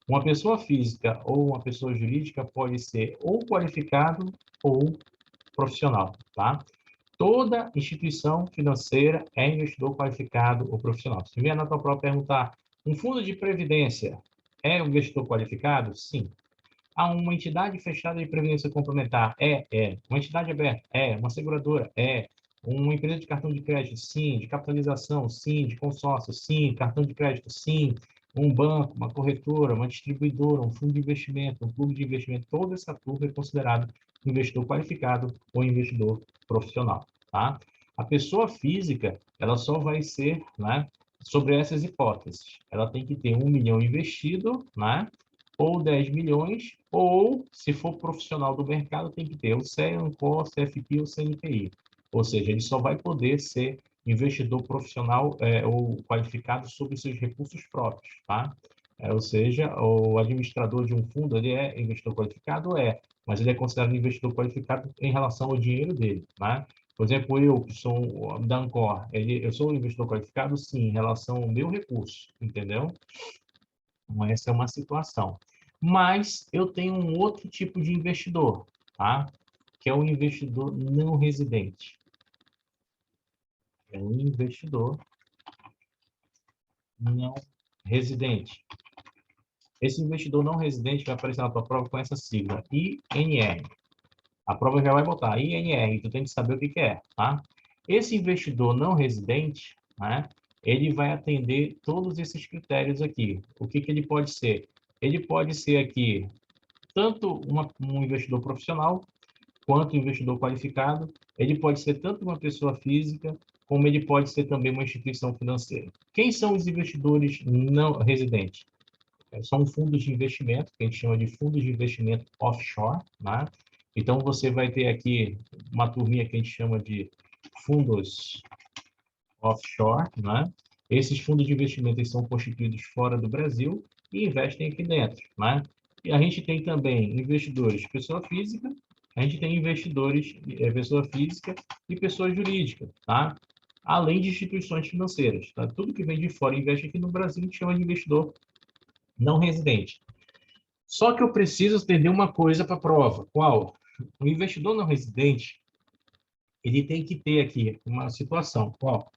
Uma pessoa física ou uma pessoa jurídica pode ser ou qualificado ou profissional, tá? Toda instituição financeira é investidor qualificado ou profissional. Se vier na tua prova perguntar, um fundo de previdência é um investidor qualificado? Sim. Uma entidade fechada de previdência complementar? É. Uma entidade aberta? É. Uma seguradora? É. Uma empresa de cartão de crédito? Sim. De capitalização? Sim. De consórcio? Sim. Cartão de crédito? Sim. Um banco, uma corretora, uma distribuidora, um fundo de investimento, um clube de investimento, toda essa turma é considerado investidor qualificado ou investidor profissional, tá? A pessoa física, ela só vai ser, né, sobre essas hipóteses. Ela tem que ter 1 milhão investido, né, ou 10 milhões, ou, se for profissional do mercado, tem que ter o CEA, Ancor, CFP ou CNPI. Ou seja, ele só vai poder ser investidor profissional ou qualificado sobre seus recursos próprios, tá? Ou seja, o administrador de um fundo, ele é investidor qualificado? Mas ele é considerado investidor qualificado em relação ao dinheiro dele, né? Por exemplo, eu, que sou da Ancor, eu sou um investidor qualificado? Sim, em relação ao meu recurso, entendeu? Então, essa é uma situação. Mas eu tenho um outro tipo de investidor, tá? Que é o investidor não residente. É um investidor não residente. Esse investidor não residente vai aparecer na tua prova com essa sigla, INR. A prova já vai botar INR, tu tem que saber o que é, tá? Esse investidor não residente, né, ele vai atender todos esses critérios aqui. O que ele pode ser? Ele pode ser aqui tanto um investidor profissional, quanto um investidor qualificado. Ele pode ser tanto uma pessoa física, como ele pode ser também uma instituição financeira. Quem são os investidores não residentes? São fundos de investimento, que a gente chama de fundos de investimento offshore, né? Então, você vai ter aqui uma turminha que a gente chama de fundos offshore, né? Esses fundos de investimento eles são constituídos fora do Brasil e investem aqui dentro, né? E a gente tem também investidores pessoa física, a gente tem investidores pessoa física e pessoa jurídica, tá? Além de instituições financeiras, tá? Tudo que vem de fora e investe aqui no Brasil a gente chama de investidor não residente. Só que eu preciso entender uma coisa para a prova. Qual? O investidor não residente, ele tem que ter aqui uma situação. Qual?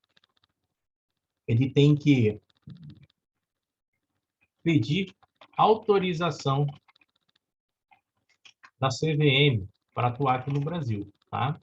Ele tem que pedir autorização da CVM para atuar aqui no Brasil, tá?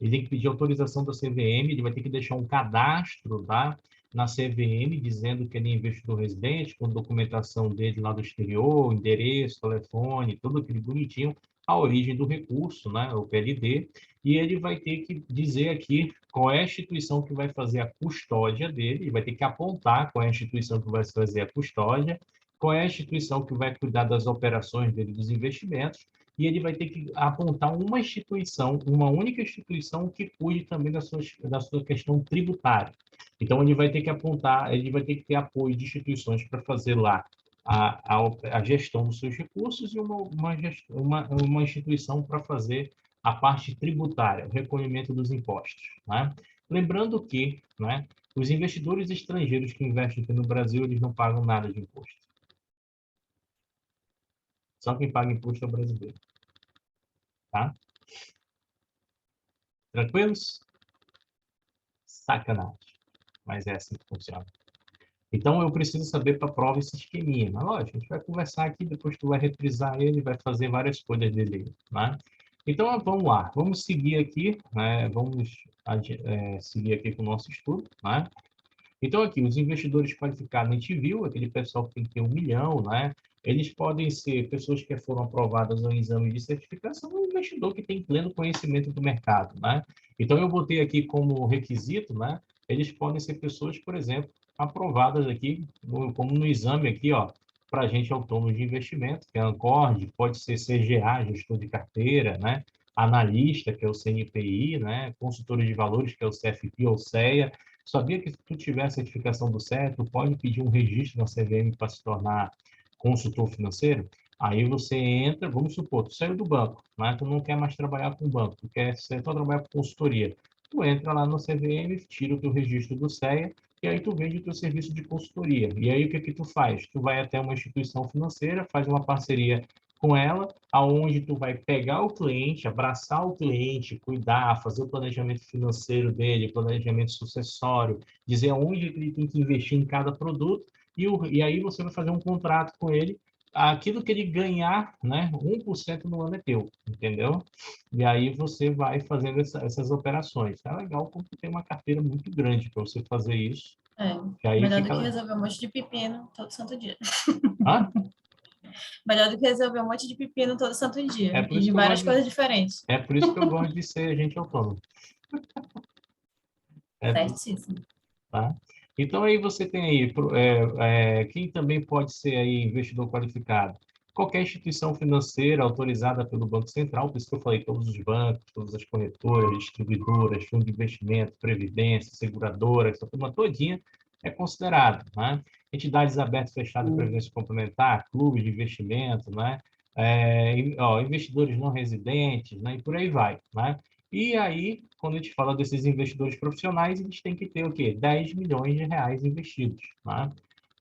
Ele tem que pedir autorização da CVM, ele vai ter que deixar um cadastro, tá? Na CVM, dizendo que ele é investidor residente, com documentação dele lá do exterior, endereço, telefone, tudo aquele bonitinho, a origem do recurso, né? O PLD, e ele vai ter que dizer aqui qual é a instituição que vai fazer a custódia dele, ele vai ter que apontar qual é a instituição que vai fazer a custódia, qual é a instituição que vai cuidar das operações dele, dos investimentos, e ele vai ter que apontar uma instituição, uma única instituição que cuide também da sua questão tributária. Então, ele vai ter que apontar, ele vai ter que ter apoio de instituições para fazer lá a gestão dos seus recursos e uma instituição para fazer a parte tributária, o recolhimento dos impostos, né? Lembrando que, né, os investidores estrangeiros que investem aqui no Brasil, eles não pagam nada de imposto. Só quem paga imposto é o brasileiro. Tá? Tranquilos? Sacanagem. Mas é assim que funciona. Então, eu preciso saber para a prova esse esqueminha. Mas, lógico, a gente vai conversar aqui, depois tu vai reprisar ele, vai fazer várias coisas dele, né? Então, vamos lá. Vamos seguir aqui, né? Vamos seguir aqui com o nosso estudo, né? Então, aqui, os investidores qualificados, a gente viu, aquele pessoal que tem que ter 1 milhão, né? Eles podem ser pessoas que foram aprovadas no exame de certificação, um investidor que tem pleno conhecimento do mercado, né? Então, eu botei aqui como requisito, né? Eles podem ser pessoas, por exemplo, aprovadas aqui, como no exame aqui, ó, para agente autônomo de investimento, que é a Ancord, pode ser CGA, gestor de carteira, né? Analista, que é o CNPI, né? Consultor de valores, que é o CFP ou CEA. Sabia que se tu tiver a certificação do CEA, tu pode pedir um registro na CVM para se tornar consultor financeiro? Aí você entra, vamos supor, tu saiu do banco, né? Tu não quer mais trabalhar com banco, tu quer só trabalhar com consultoria. Tu entra lá no CVM, tira o teu registro do CEA, e aí tu vende o teu serviço de consultoria. E aí o que que tu faz? Tu vai até uma instituição financeira, faz uma parceria com ela, aonde tu vai pegar o cliente, abraçar o cliente, cuidar, fazer o planejamento financeiro dele, planejamento sucessório, dizer aonde ele tem que investir em cada produto, e aí você vai fazer um contrato com ele, aquilo que ele ganhar, né, 1% no ano é teu, entendeu? E aí você vai fazendo essas operações. É legal porque tem uma carteira muito grande para você fazer isso, que aí Melhor do fica... que resolver um monte de pepino todo santo dia. Hã? Melhor do que resolver um monte de pepino todo santo É dia. por E isso de que eu várias gosto coisas diferentes. é por isso que eu gosto de ser agente autônomo. É, Certíssimo. tá? Então, aí você tem aí, quem também pode ser aí investidor qualificado? Qualquer instituição financeira autorizada pelo Banco Central, por isso que eu falei, todos os bancos, todas as corretoras, distribuidoras, fundos de investimento, previdência, seguradora, essa turma todinha é considerado, né? Entidades abertas e fechadas de previdência complementar, clubes de investimento, né? Investidores não residentes, né? E por aí vai, né? E aí, quando a gente fala desses investidores profissionais, eles têm que ter o quê? 10 milhões de reais investidos, né?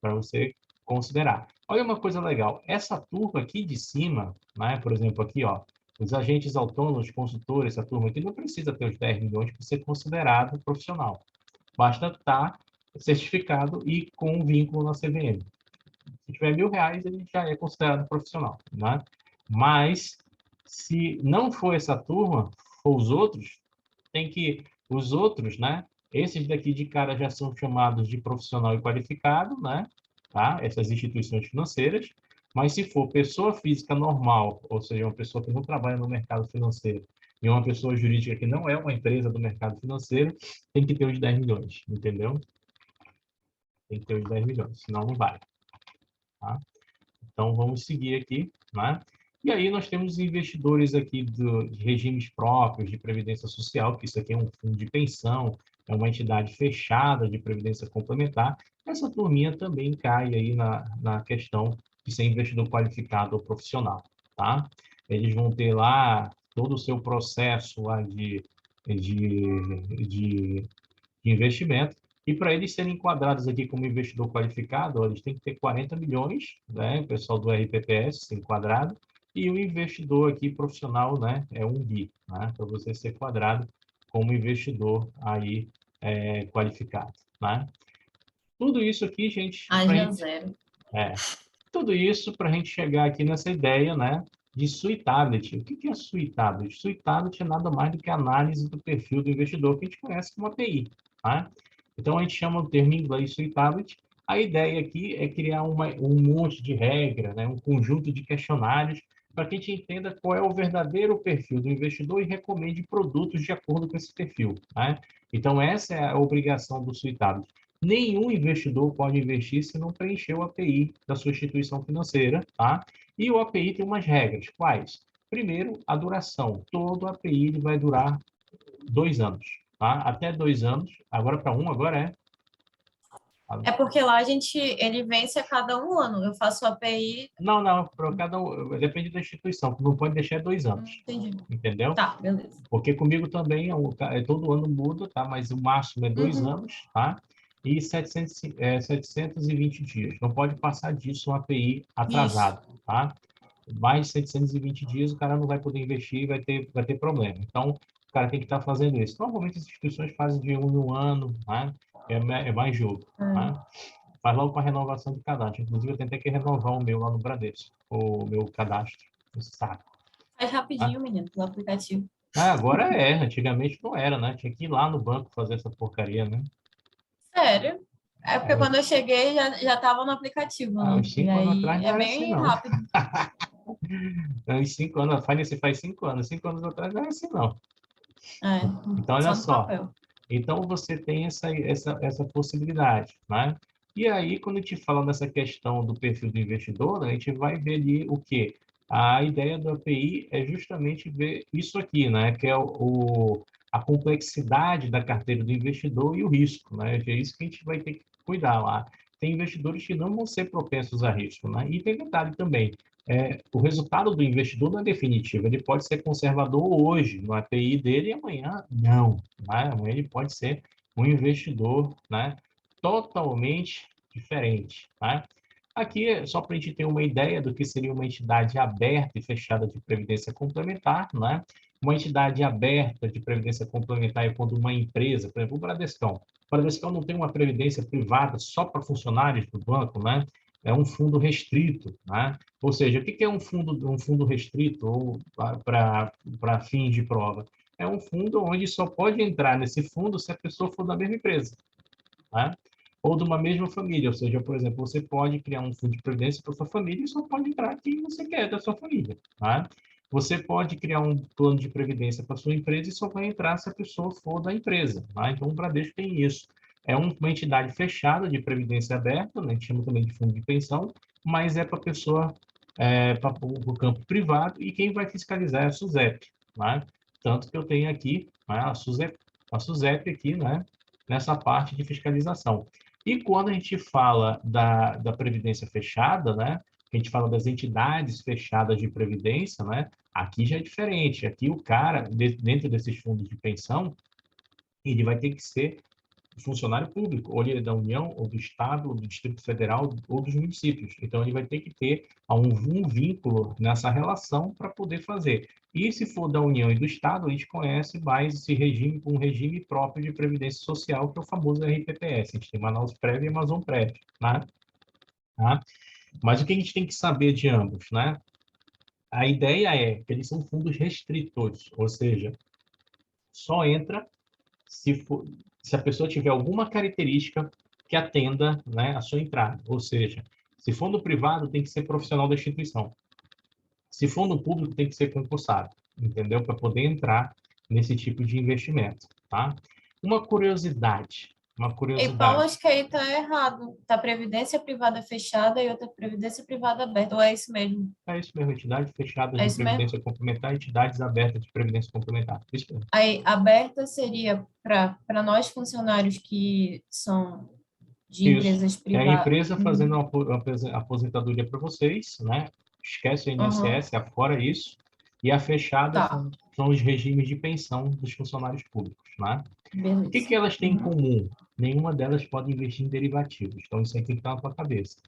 Para você considerar. Olha uma coisa legal, essa turma aqui de cima, né? Por exemplo, aqui, ó, os agentes autônomos, consultores, essa turma aqui não precisa ter os 10 milhões para ser considerado profissional. Basta estar certificado e com um vínculo na CVM. Se tiver R$ 1.000, ele já é considerado profissional, né? Mas, se não for essa turma, for os outros, os outros, né? Esses daqui de cara já são chamados de profissional e qualificado, né? Tá? Essas instituições financeiras. Mas se for pessoa física normal, ou seja, uma pessoa que não trabalha no mercado financeiro, e uma pessoa jurídica que não é uma empresa do mercado financeiro, tem que ter os 10 milhões, entendeu? Tem que ter os 10 milhões, senão não vai. Tá? Então, vamos seguir aqui, né? E aí nós temos investidores aqui de regimes próprios de previdência social, que isso aqui é um fundo de pensão, é uma entidade fechada de previdência complementar. Essa turminha também cai aí na questão de ser investidor qualificado ou profissional, tá? Eles vão ter lá todo o seu processo lá de investimento. E para eles serem enquadrados aqui como investidor qualificado, eles têm que ter 40 milhões, né? O pessoal do RPPS ser enquadrado, e o investidor aqui profissional, né? É um BI, né? Para você ser quadrado como investidor aí qualificado, né? Tudo isso aqui, gente, Haja zero. tudo isso para a gente chegar aqui nessa ideia, né? De suitability. O que é suitability? Suitability é nada mais do que a análise do perfil do investidor, que a gente conhece como API, tá? Então, a gente chama o termo em inglês suitability. A ideia aqui é criar um monte de regra, né? Um conjunto de questionários para que a gente entenda qual é o verdadeiro perfil do investidor e recomende produtos de acordo com esse perfil, né? Então, essa é a obrigação do suitability. Nenhum investidor pode investir se não preencher o API da sua instituição financeira, tá? E o API tem umas regras. Quais? Primeiro, a duração. Todo API ele vai durar 2 anos, tá? Até 2 anos. Agora para agora é... É porque lá ele vence a cada 1 ano. Eu faço API. Não, para cada depende da instituição. Não pode deixar 2 anos, Entendi. entendeu? Tá, beleza. Porque comigo também todo ano muda, tá? Mas o máximo é 2 anos, tá? E 720 dias. Não pode passar disso um API Isso. atrasado, tá? mais de 720 dias, o cara não vai poder investir e vai ter problema. Então, o cara tem que estar fazendo isso. Normalmente, as instituições fazem de um em um ano, né? É mais jogo, né? Faz logo com a renovação de cadastro. Inclusive, eu tentei que renovar o meu lá no Bradesco, o meu cadastro. Um saco. Faz Tá? rapidinho, menino, pelo aplicativo. Ah, agora é. Antigamente não era, né? Tinha que ir lá no banco fazer essa porcaria, né? Sério? É porque É, quando eu cheguei já tava no aplicativo, né? uns E 5 anos atrás aí não é era assim, bem não. rápido. Uns 5 anos, a Finance faz 5 anos. 5 anos atrás não era assim, não. É, Então, olha só no só. papel. Então, você tem essa possibilidade, né? E aí, quando a gente fala nessa questão do perfil do investidor, né, a gente vai ver ali o quê? A ideia do API é justamente ver isso aqui, né? Que é a complexidade da carteira do investidor e o risco, né? É isso que a gente vai ter que cuidar lá. Tem investidores que não vão ser propensos a risco, né? E tem detalhe também, o resultado do investidor não é definitivo, ele pode ser conservador hoje no API dele e amanhã não, né? Amanhã ele pode ser um investidor, né, totalmente diferente, né? Aqui, só para a gente ter uma ideia do que seria uma entidade aberta e fechada de previdência complementar, né? Uma entidade aberta de previdência complementar é quando uma empresa, por exemplo, o Bradescão não tem uma previdência privada só para funcionários do banco, né? É um fundo restrito, né? Ou seja, o que é um fundo restrito ou para fins de prova? É um fundo onde só pode entrar nesse fundo se a pessoa for da mesma empresa, né? Ou de uma mesma família. Ou seja, por exemplo, você pode criar um fundo de previdência para sua família e só pode entrar quem você quer da sua família, né? Você pode criar um plano de previdência para sua empresa e só vai entrar se a pessoa for da empresa, né? Então, o Bradesco tem isso. É uma entidade fechada de previdência aberta, né? A gente chama também de fundo de pensão, mas é para pessoa, para o campo privado, e quem vai fiscalizar é a SUSEP, né? Tanto que eu tenho aqui, né, a SUSEP aqui, né, nessa parte de fiscalização. E quando a gente fala da previdência fechada, né, a gente fala das entidades fechadas de previdência, né, aqui já é diferente. Aqui o cara, dentro desses fundos de pensão, ele vai ter que ser funcionário público, ou ele é da União, ou do Estado, ou do Distrito Federal, ou dos municípios. Então, ele vai ter que ter um vínculo nessa relação para poder fazer. E se for da União e do Estado, a gente conhece mais esse regime, um regime próprio de previdência social, que é o famoso RPPS. A gente tem Manaus Prev e Amazon Prev, né? Tá? Mas o que a gente tem que saber de ambos, né? A ideia é que eles são fundos restritos, ou seja, só entra se, for, se a pessoa tiver alguma característica que atenda, né, a sua entrada. Ou seja, se for no privado, tem que ser profissional da instituição. Se for no público, tem que ser concursado, entendeu? Para poder entrar nesse tipo de investimento, tá? Uma curiosidade, uma E Paulo, curiosidade. acho que aí tá errado. Tá previdência privada fechada e outra previdência privada aberta. Ou é isso mesmo? É isso mesmo, entidades fechadas É de isso mesmo? previdência complementar, entidades abertas de previdência complementar. Isso mesmo. Aí, aberta seria para nós funcionários que são de Isso. empresas É a privadas. empresa fazendo uma aposentadoria para vocês, né? Esquece o Aham, INSS, afora isso. E a fechada tá, são os regimes de pensão dos funcionários públicos, né? O que beleza. que elas têm em Uhum. comum? Nenhuma delas pode investir em derivativos. Então, isso aí tem que estar na tua cabeça.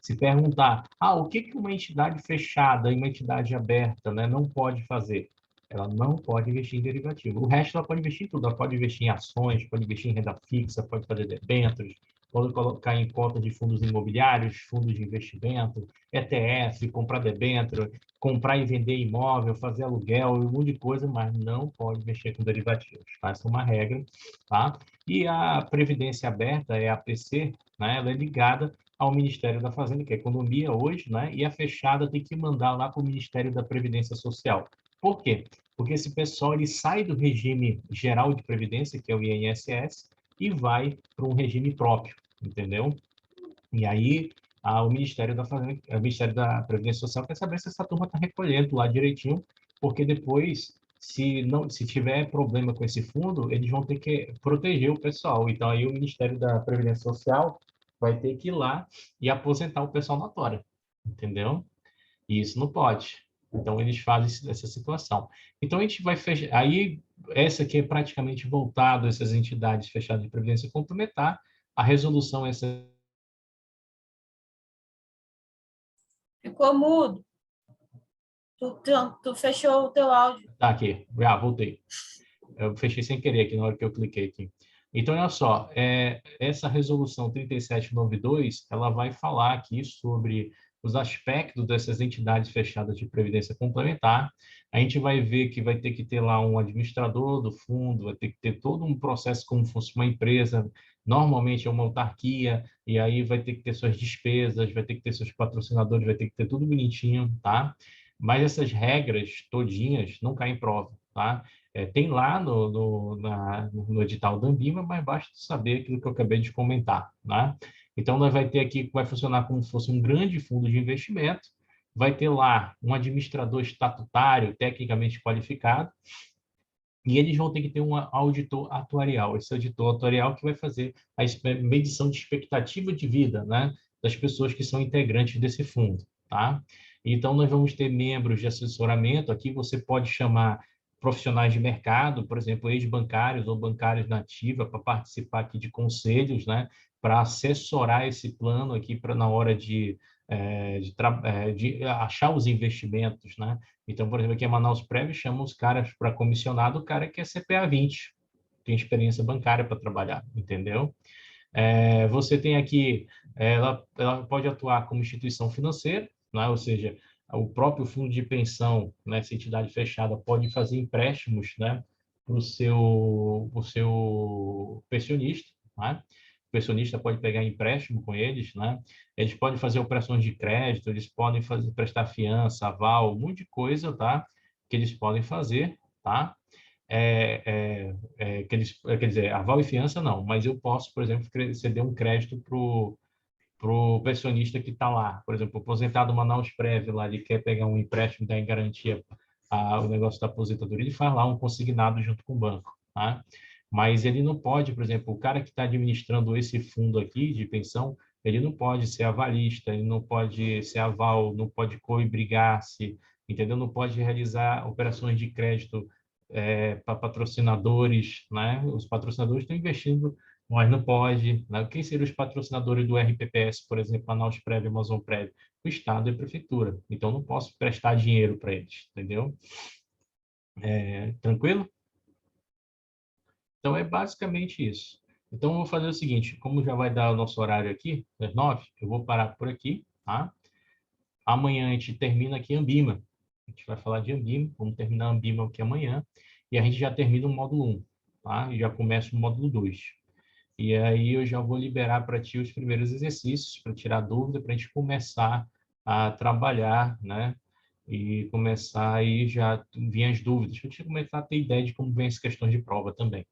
Se perguntar, o que que uma entidade fechada e uma entidade aberta, né, não pode fazer? Ela não pode investir em derivativo. O resto ela pode investir em tudo. Ela pode investir em ações, pode investir em renda fixa, pode fazer debêntures, pode colocar em conta de fundos imobiliários, fundos de investimento, ETF, comprar debênture, comprar e vender imóvel, fazer aluguel, um monte de coisa, mas não pode mexer com derivativos. Tá? Essa é uma regra, tá? E a Previdência Aberta, a APC, né, ela é ligada ao Ministério da Fazenda, que é Economia hoje, né? E a fechada tem que mandar lá para o Ministério da Previdência Social. Por quê? Porque esse pessoal ele sai do regime geral de previdência, que é o INSS, e vai para um regime próprio, entendeu? E aí o Ministério da Fazenda, o Ministério da Previdência Social quer saber se essa turma está recolhendo lá direitinho, porque depois, se tiver problema com esse fundo, eles vão ter que proteger o pessoal. Então aí o Ministério da Previdência Social vai ter que ir lá e aposentar o pessoal na tora, entendeu? E isso não pode. Então eles fazem essa situação. Então a gente vai fechar. Aí essa aqui é praticamente voltado a essas entidades fechadas de previdência complementar. A resolução é essa. Ficou mudo. Tu fechou o teu áudio. Tá aqui, já voltei. Eu fechei sem querer aqui na hora que eu cliquei aqui. Então, olha só, essa resolução 3792, ela vai falar aqui sobre os aspectos dessas entidades fechadas de previdência complementar. A gente vai ver que vai ter que ter lá um administrador do fundo, vai ter que ter todo um processo como se fosse uma empresa, normalmente é uma autarquia, e aí vai ter que ter suas despesas, vai ter que ter seus patrocinadores, vai ter que ter tudo bonitinho, tá? Mas essas regras todinhas não caem em prova, tá? Tem lá no edital da Anbima, mas basta saber aquilo que eu acabei de comentar, né? Então, nós vai ter aqui que vai funcionar como se fosse um grande fundo de investimento, vai ter lá um administrador estatutário, tecnicamente qualificado, e eles vão ter que ter um auditor atuarial. Esse auditor atuarial que vai fazer a medição de expectativa de vida, né, das pessoas que são integrantes desse fundo, tá? Então, nós vamos ter membros de assessoramento. Aqui você pode chamar profissionais de mercado, por exemplo, ex-bancários ou bancários na ativa, para participar aqui de conselhos, né, para assessorar esse plano aqui para na hora de achar os investimentos, né? Então, por exemplo, aqui em Manaus Prévio chama os caras para comissionado, o cara que é CPA 20, tem experiência bancária para trabalhar, entendeu? Você tem aqui, ela pode atuar como instituição financeira, né? Ou seja, o próprio fundo de pensão, né, essa entidade fechada, pode fazer empréstimos, né, para o seu pensionista, né? O pensionista pode pegar empréstimo com eles, né? Eles podem fazer operações de crédito, eles podem prestar fiança, aval, um monte de coisa, tá? Que eles podem fazer, tá? Quer dizer, aval e fiança não, mas eu posso, por exemplo, ceder um crédito para o pensionista que está lá. Por exemplo, o aposentado Manaus Prévio, lá, ele quer pegar um empréstimo, dar em garantia o negócio da aposentadoria, ele faz lá um consignado junto com o banco, tá? Mas ele não pode, por exemplo, o cara que está administrando esse fundo aqui de pensão, ele não pode ser avalista, ele não pode ser aval, não pode coibrigar-se, entendeu? Não pode realizar operações de crédito para patrocinadores, né? Os patrocinadores estão investindo, mas não pode, né? Quem seriam os patrocinadores do RPPS, por exemplo, Manaus Prévio, Amazon Prévio? O Estado e a Prefeitura. Então, não posso prestar dinheiro para eles, entendeu? Tranquilo? Então, é basicamente isso. Então, eu vou fazer o seguinte, como já vai dar o nosso horário aqui, às 9, eu vou parar por aqui, tá? Amanhã a gente termina aqui Ambima. A gente vai falar de Ambima, vamos terminar Ambima aqui amanhã, e a gente já termina o módulo 1, tá? E já começa o módulo 2. E aí eu já vou liberar para ti os primeiros exercícios, para tirar dúvida, para a gente começar a trabalhar, né? E começar aí já vir as dúvidas, para a gente começar a ter ideia de como vem as questões de prova também.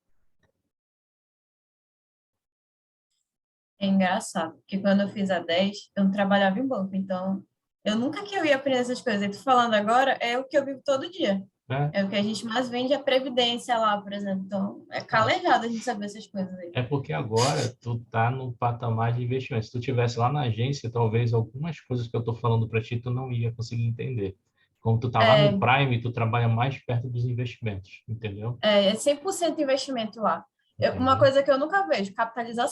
É engraçado, porque quando eu fiz a 10 eu não trabalhava em banco, então eu nunca que eu ia aprender essas coisas. E tu falando agora é o que eu vivo todo dia. Né? É o que a gente mais vende, a previdência lá, por exemplo. Então, é calejado a gente saber essas coisas aí. É porque agora tu tá no patamar de investimento. Se tu tivesse lá na agência, talvez algumas coisas que eu estou falando para ti, tu não ia conseguir entender. Como tu tá lá no É, Prime, tu trabalha mais perto dos investimentos, entendeu? é 100% investimento lá. Uma Entendeu? coisa que eu nunca vejo, capitalização.